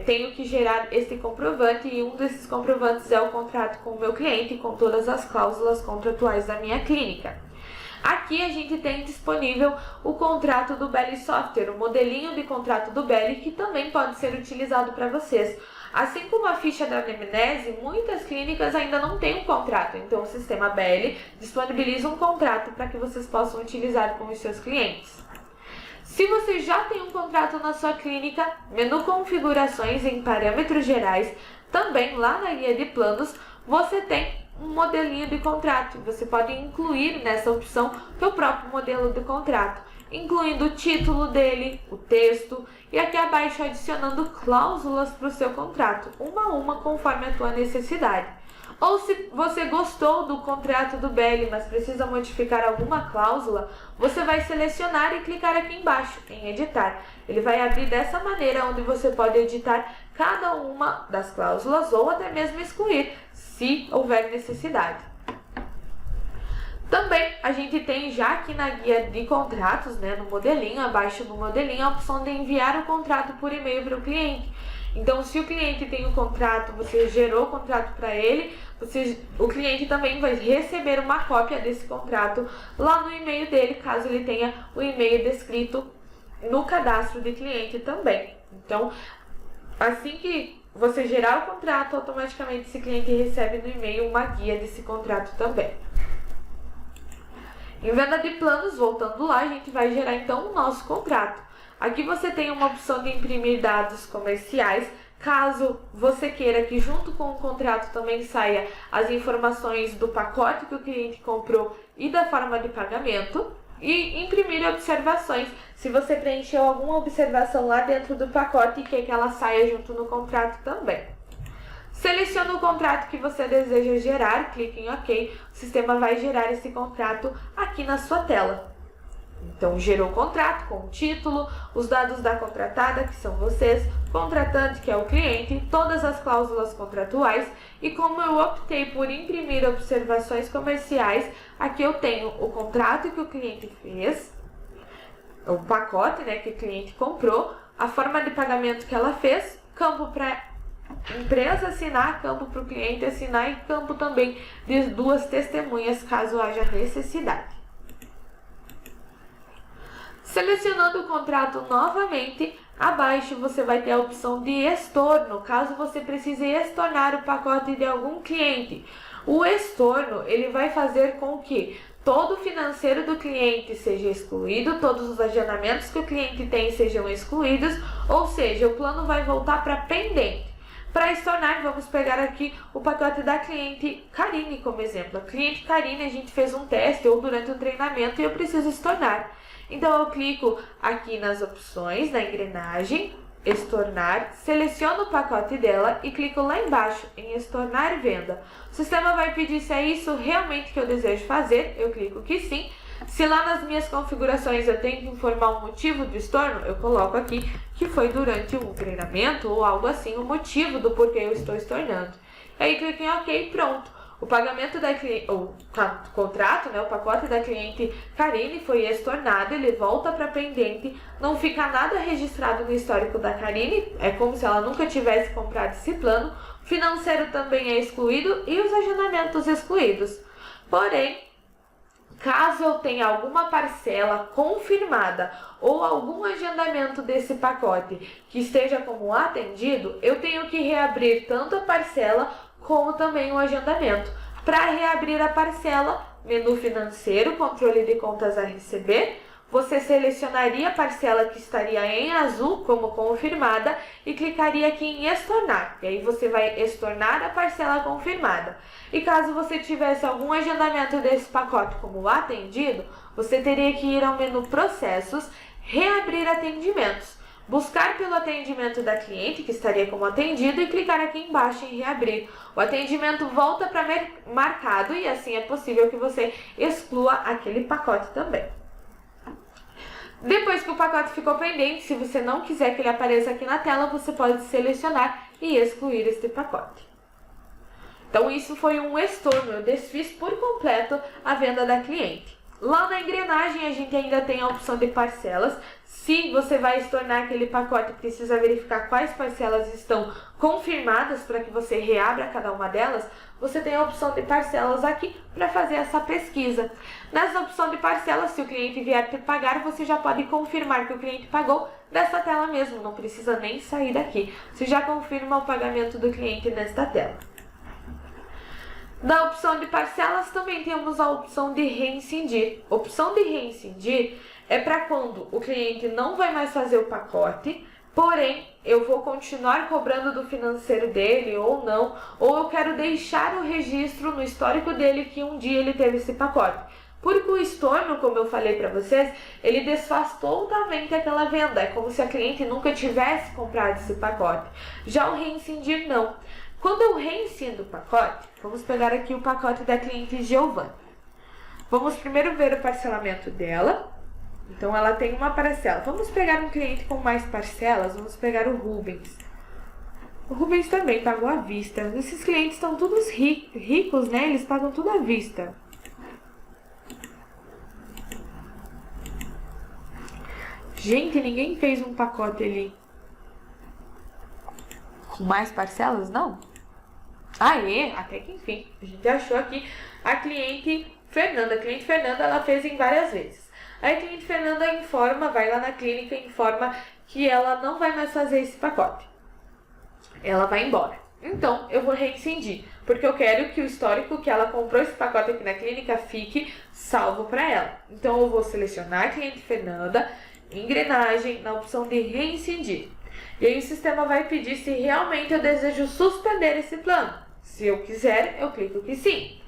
tenho que gerar esse comprovante e um desses comprovantes é o contrato com o meu cliente, com todas as cláusulas contratuais da minha clínica. Aqui a gente tem disponível o contrato do Belly Software, o modelinho de contrato do Belly, que também pode ser utilizado para vocês. Assim como a ficha da anamnese, muitas clínicas ainda não têm um contrato, então o sistema Belly disponibiliza um contrato para que vocês possam utilizar com os seus clientes. Se você já tem um contrato na sua clínica, menu configurações em parâmetros gerais, também lá na guia de planos, você tem um modelinho de contrato. Você pode incluir nessa opção o próprio modelo de contrato, incluindo o título dele, o texto e aqui abaixo adicionando cláusulas para o seu contrato, uma a uma conforme a tua necessidade. Ou se você gostou do contrato do Belly, mas precisa modificar alguma cláusula, você vai selecionar e clicar aqui embaixo em editar. Ele vai abrir dessa maneira, onde você pode editar cada uma das cláusulas ou até mesmo excluir, se houver necessidade. Também a gente tem já aqui na guia de contratos, né, no modelinho, abaixo do modelinho, a opção de enviar o contrato por e-mail para o cliente. Então, se o cliente tem o contrato, você gerou o contrato para ele, o cliente também vai receber uma cópia desse contrato lá no e-mail dele, caso ele tenha o e-mail descrito no cadastro de cliente também. Então, assim que você gerar o contrato, automaticamente esse cliente recebe no e-mail uma guia desse contrato também. Em venda de planos, voltando lá, a gente vai gerar então o nosso contrato. Aqui você tem uma opção de imprimir dados comerciais, caso você queira que junto com o contrato também saia as informações do pacote que o cliente comprou e da forma de pagamento. E imprimir observações, se você preencheu alguma observação lá dentro do pacote e quer que ela saia junto no contrato também. Selecione o contrato que você deseja gerar, clique em OK, o sistema vai gerar esse contrato aqui na sua tela. Então, gerou o contrato com o título, os dados da contratada, que são vocês, contratante, que é o cliente, todas as cláusulas contratuais, e como eu optei por imprimir observações comerciais, aqui eu tenho o contrato que o cliente fez, o pacote, né, que o cliente comprou, a forma de pagamento que ela fez, campo para empresa assinar, campo para o cliente assinar e campo também de 2 testemunhas, caso haja necessidade. Selecionando o contrato novamente, abaixo você vai ter a opção de estorno, caso você precise estornar o pacote de algum cliente. O estorno, ele vai fazer com que todo o financeiro do cliente seja excluído, todos os agendamentos que o cliente tem sejam excluídos, ou seja, o plano vai voltar para pendente. Para estornar, vamos pegar aqui o pacote da cliente Karine como exemplo. A cliente Karine, a gente fez um teste ou durante um treinamento e eu preciso estornar. Então, eu clico aqui nas opções, na engrenagem, estornar, seleciono o pacote dela e clico lá embaixo em estornar venda. O sistema vai pedir se é isso realmente que eu desejo fazer, eu clico que sim. Se lá nas minhas configurações eu tenho que informar o motivo do estorno, eu coloco aqui que foi durante um treinamento ou algo assim, o motivo do porquê eu estou estornando. Aí clico em OK, pronto. O pagamento da cliente, o contrato, né, o pacote da cliente Karine foi estornado, ele volta para pendente, não fica nada registrado no histórico da Karine, é como se ela nunca tivesse comprado esse plano, o financeiro também é excluído e os agendamentos excluídos. Porém, caso eu tenha alguma parcela confirmada ou algum agendamento desse pacote que esteja como atendido, eu tenho que reabrir tanto a parcela como também o agendamento. Para reabrir a parcela, menu financeiro, controle de contas a receber, você selecionaria a parcela que estaria em azul como confirmada e clicaria aqui em estornar. E aí você vai estornar a parcela confirmada. E caso você tivesse algum agendamento desse pacote como atendido, você teria que ir ao menu processos, reabrir atendimentos. Buscar pelo atendimento da cliente, que estaria como atendido, e clicar aqui embaixo em reabrir. O atendimento volta para marcado e assim é possível que você exclua aquele pacote também. Depois que o pacote ficou pendente, se você não quiser que ele apareça aqui na tela, você pode selecionar e excluir este pacote. Então isso foi um estorno, eu desfiz por completo a venda da cliente. Lá na engrenagem a gente ainda tem a opção de parcelas. Se você vai estornar aquele pacote, precisa verificar quais parcelas estão confirmadas para que você reabra cada uma delas. Você tem a opção de parcelas aqui para fazer essa pesquisa. Nessa opção de parcelas, se o cliente vier te pagar, você já pode confirmar que o cliente pagou dessa tela mesmo, não precisa nem sair daqui. Você já confirma o pagamento do cliente nesta tela. Na opção de parcelas também temos a opção de reincindir. Opção de reincindir é para quando o cliente não vai mais fazer o pacote, porém eu vou continuar cobrando do financeiro dele ou não, ou eu quero deixar o registro no histórico dele que um dia ele teve esse pacote. Porque o estorno, como eu falei para vocês, ele desfaz totalmente aquela venda, é como se a cliente nunca tivesse comprado esse pacote. Já o reincindir não. Quando eu reincido o pacote, vamos pegar aqui o pacote da cliente Giovana. Vamos primeiro ver o parcelamento dela. Então, ela tem uma parcela. Vamos pegar um cliente com mais parcelas, vamos pegar o Rubens. O Rubens também pagou à vista. Esses clientes estão todos ricos, né? Eles pagam tudo à vista. Gente, ninguém fez um pacote ali com mais parcelas, não? Até que enfim, a gente achou aqui a cliente Fernanda. A cliente Fernanda, ela fez em várias vezes. Aí a cliente Fernanda informa, vai lá na clínica e informa que ela não vai mais fazer esse pacote. Ela vai embora. Então, eu vou reincindir, porque eu quero que o histórico que ela comprou esse pacote aqui na clínica fique salvo para ela. Então, eu vou selecionar a cliente Fernanda, engrenagem, na opção de reincindir. E aí o sistema vai pedir se realmente eu desejo suspender esse plano. Se eu quiser, eu clico que sim.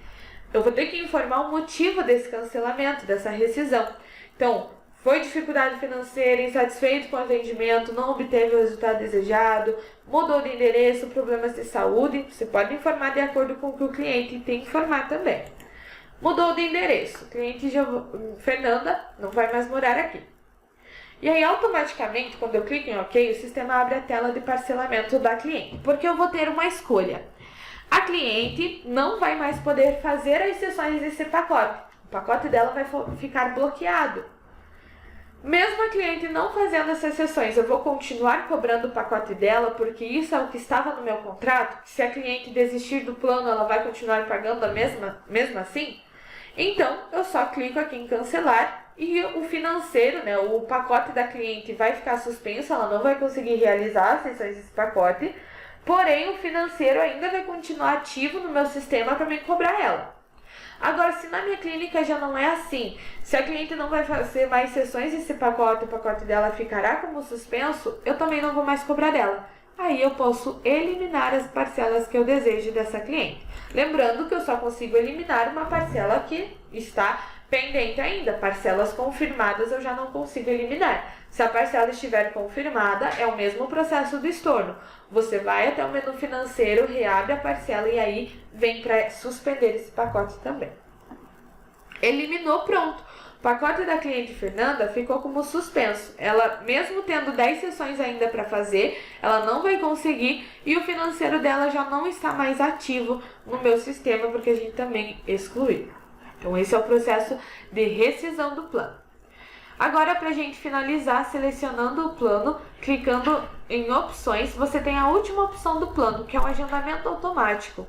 Eu vou ter que informar o motivo desse cancelamento, dessa rescisão. Então, foi dificuldade financeira, insatisfeito com o atendimento, não obteve o resultado desejado, mudou de endereço, problemas de saúde. Você pode informar de acordo com o que o cliente tem que informar também. Mudou de endereço. O cliente Fernanda não vai mais morar aqui. E aí, automaticamente, quando eu clico em OK, o sistema abre a tela de parcelamento da cliente, porque eu vou ter uma escolha. A cliente não vai mais poder fazer as sessões desse pacote. O pacote dela vai ficar bloqueado. Mesmo a cliente não fazendo essas sessões, eu vou continuar cobrando o pacote dela, porque isso é o que estava no meu contrato. Se a cliente desistir do plano, ela vai continuar pagando a mesmo assim? Então, eu só clico aqui em cancelar e o financeiro, né, o pacote da cliente vai ficar suspenso, ela não vai conseguir realizar as sessões desse pacote, porém o financeiro ainda vai continuar ativo no meu sistema para me cobrar ela. Agora, se na minha clínica já não é assim, se a cliente não vai fazer mais sessões desse pacote, o pacote dela ficará como suspenso, eu também não vou mais cobrar dela. Aí eu posso eliminar as parcelas que eu desejo dessa cliente. Lembrando que eu só consigo eliminar uma parcela que está pendente ainda. Parcelas confirmadas eu já não consigo eliminar. Se a parcela estiver confirmada, é o mesmo processo do estorno. Você vai até o menu financeiro, reabre a parcela e aí vem para suspender esse pacote também. Eliminou, pronto. O pacote da cliente Fernanda ficou como suspenso. Ela, mesmo tendo 10 sessões ainda para fazer, ela não vai conseguir e o financeiro dela já não está mais ativo no meu sistema, porque a gente também excluiu. Então, esse é o processo de rescisão do plano. Agora, para a gente finalizar, selecionando o plano, clicando em opções, você tem a última opção do plano, que é o agendamento automático.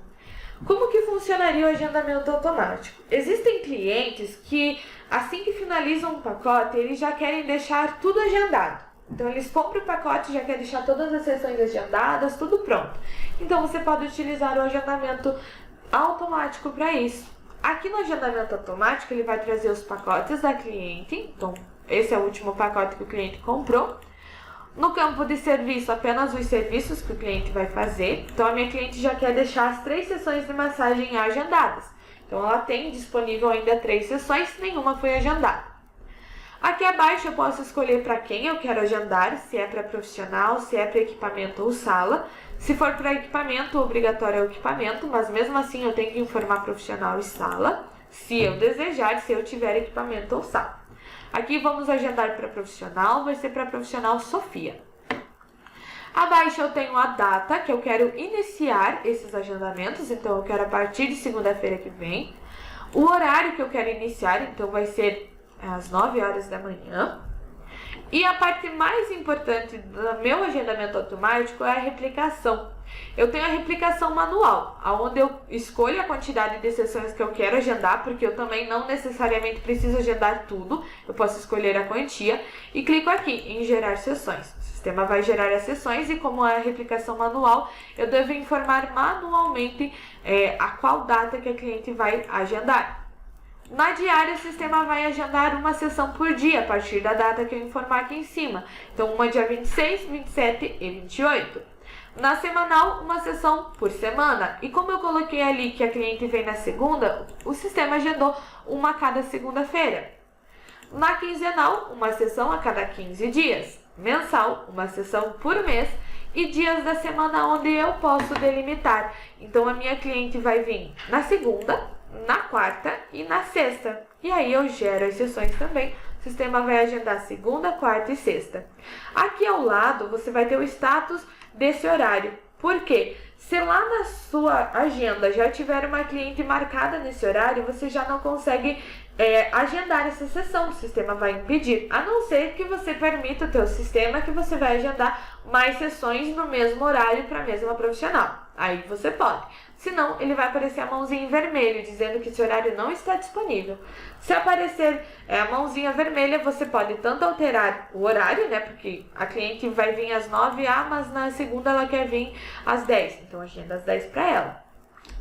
Como que funcionaria o agendamento automático? Existem clientes que, assim que finalizam um pacote, eles já querem deixar tudo agendado. Então, eles compram o pacote e já querem deixar todas as sessões agendadas, tudo pronto. Então, você pode utilizar o agendamento automático para isso. Aqui no agendamento automático, ele vai trazer os pacotes da cliente. Então, esse é o último pacote que o cliente comprou. No campo de serviço, apenas os serviços que o cliente vai fazer. Então, a minha cliente já quer deixar as 3 sessões de massagem agendadas. Então, ela tem disponível ainda 3 sessões, nenhuma foi agendada. Aqui abaixo eu posso escolher para quem eu quero agendar, se é para profissional, se é para equipamento ou sala. Se for para equipamento, obrigatório é o equipamento, mas mesmo assim eu tenho que informar profissional e sala, se eu desejar, se eu tiver equipamento ou sala. Aqui vamos agendar para profissional, vai ser para profissional Sofia. Abaixo eu tenho a data que eu quero iniciar esses agendamentos, então eu quero a partir de segunda-feira que vem. O horário que eu quero iniciar, então vai ser às 9 horas da manhã. E a parte mais importante do meu agendamento automático é a replicação. Eu tenho a replicação manual, onde eu escolho a quantidade de sessões que eu quero agendar, porque eu também não necessariamente preciso agendar tudo, eu posso escolher a quantia e clico aqui em gerar sessões. O sistema vai gerar as sessões e, como é a replicação manual, eu devo informar manualmente a qual data que a cliente vai agendar. Na diária, o sistema vai agendar uma sessão por dia, a partir da data que eu informar aqui em cima. Então, uma dia 26, 27 e 28. Na semanal, uma sessão por semana. E como eu coloquei ali que a cliente vem na segunda, o sistema agendou uma a cada segunda-feira. Na quinzenal, uma sessão a cada 15 dias. Mensal, uma sessão por mês. E dias da semana onde eu posso delimitar. Então, a minha cliente vai vir na segunda, na quarta e na sexta. E aí eu gero as sessões também. O sistema vai agendar segunda, quarta e sexta. Aqui ao lado você vai ter o status desse horário. Por quê? Se lá na sua agenda já tiver uma cliente marcada nesse horário, você já não consegue agendar essa sessão. O sistema vai impedir, a não ser que você permita o teu sistema que você vai agendar mais sessões no mesmo horário para a mesma profissional. Aí você pode. Senão, ele vai aparecer a mãozinha em vermelho, dizendo que esse horário não está disponível. Se aparecer a mãozinha vermelha, você pode tanto alterar o horário, né? Porque a cliente vai vir às 9, mas na segunda ela quer vir às 10. Então, agenda às 10 para ela.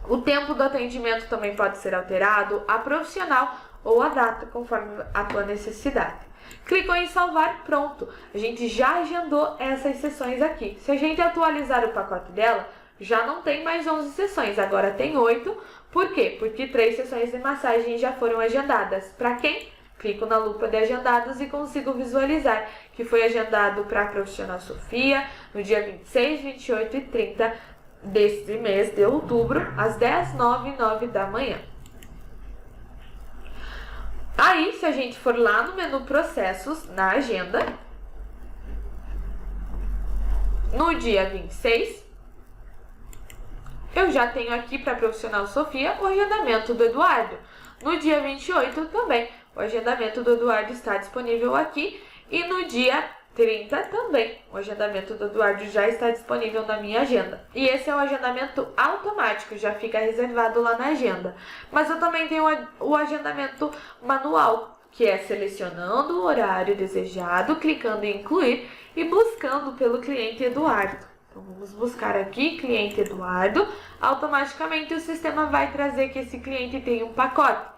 O tempo do atendimento também pode ser alterado, a profissional ou a data, conforme a tua necessidade. Clicou em salvar, pronto. A gente já agendou essas sessões aqui. Se a gente atualizar o pacote dela, já não tem mais 11 sessões, agora tem 8. Por quê? Porque 3 sessões de massagem já foram agendadas. Para quem? Clico na lupa de agendados e consigo visualizar que foi agendado para a profissional Sofia no dia 26, 28 e 30 deste mês de outubro, às 10, 9 e 9 da manhã. Aí, se a gente for lá no menu Processos, na agenda, no dia 26, eu já tenho aqui para a profissional Sofia o agendamento do Eduardo. No dia 28 também, o agendamento do Eduardo está disponível aqui. E no dia 30 também, o agendamento do Eduardo já está disponível na minha agenda. E esse é o agendamento automático, já fica reservado lá na agenda. Mas eu também tenho o agendamento manual, que é selecionando o horário desejado, clicando em incluir e buscando pelo cliente Eduardo. Então vamos buscar aqui, cliente Eduardo, automaticamente o sistema vai trazer que esse cliente tem um pacote.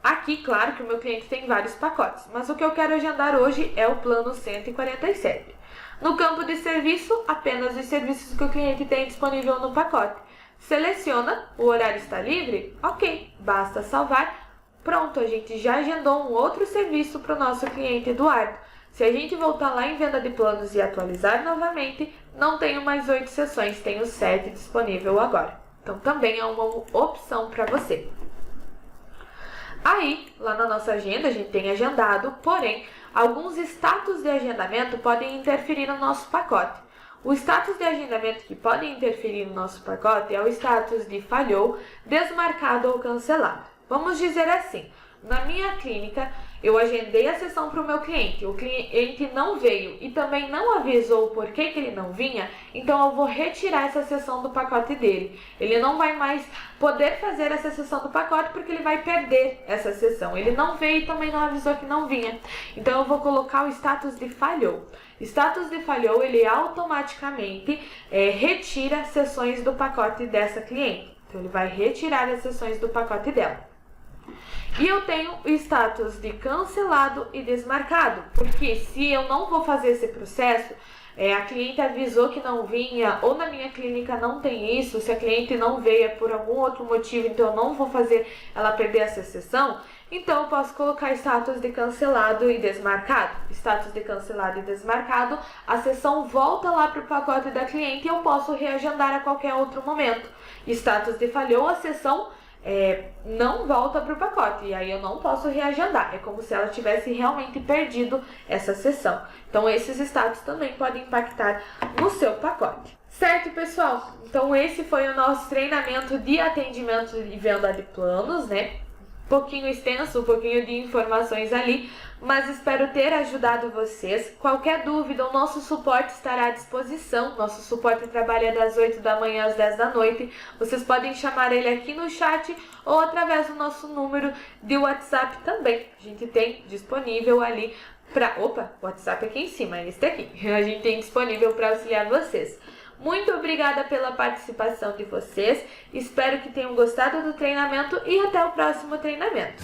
Aqui, claro que o meu cliente tem vários pacotes, mas o que eu quero agendar hoje é o plano 147. No campo de serviço, apenas os serviços que o cliente tem disponível no pacote. Seleciona, o horário está livre? Ok, basta salvar. Pronto, a gente já agendou um outro serviço para o nosso cliente Eduardo. Se a gente voltar lá em venda de planos e atualizar novamente, não tenho mais 8 sessões, tenho 7 disponível agora. Então também é uma opção para você. Aí, lá na nossa agenda, a gente tem agendado, porém, alguns status de agendamento podem interferir no nosso pacote. O status de agendamento que pode interferir no nosso pacote é o status de falhou, desmarcado ou cancelado. Vamos dizer assim, na minha clínica, eu agendei a sessão para o meu cliente, o cliente não veio e também não avisou por que ele não vinha, então eu vou retirar essa sessão do pacote dele. Ele não vai mais poder fazer essa sessão do pacote porque ele vai perder essa sessão. Ele não veio e também não avisou que não vinha. Então eu vou colocar o status de falhou. Status de falhou, ele automaticamente retira sessões do pacote dessa cliente. Então ele vai retirar as sessões do pacote dela. E eu tenho o status de cancelado e desmarcado, porque se eu não vou fazer esse processo, a cliente avisou que não vinha, ou na minha clínica não tem isso, se a cliente não veio por algum outro motivo, então eu não vou fazer ela perder essa sessão, então eu posso colocar status de cancelado e desmarcado. Status de cancelado e desmarcado, a sessão volta lá para o pacote da cliente e eu posso reagendar a qualquer outro momento. Status de falhou, a sessão não volta para o pacote e aí eu não posso reagendar, é como se ela tivesse realmente perdido essa sessão. Então esses status também podem impactar no seu pacote. Certo, pessoal? Então esse foi o nosso treinamento de atendimento e venda de planos, né? Um pouquinho extenso, um pouquinho de informações ali, mas espero ter ajudado vocês. Qualquer dúvida, o nosso suporte estará à disposição. Nosso suporte trabalha das 8 da manhã às 10 da noite. Vocês podem chamar ele aqui no chat ou através do nosso número de WhatsApp também. A gente tem disponível ali para... Opa, o WhatsApp aqui em cima, é este aqui. A gente tem disponível para auxiliar vocês. Muito obrigada pela participação de vocês, espero que tenham gostado do treinamento e até o próximo treinamento.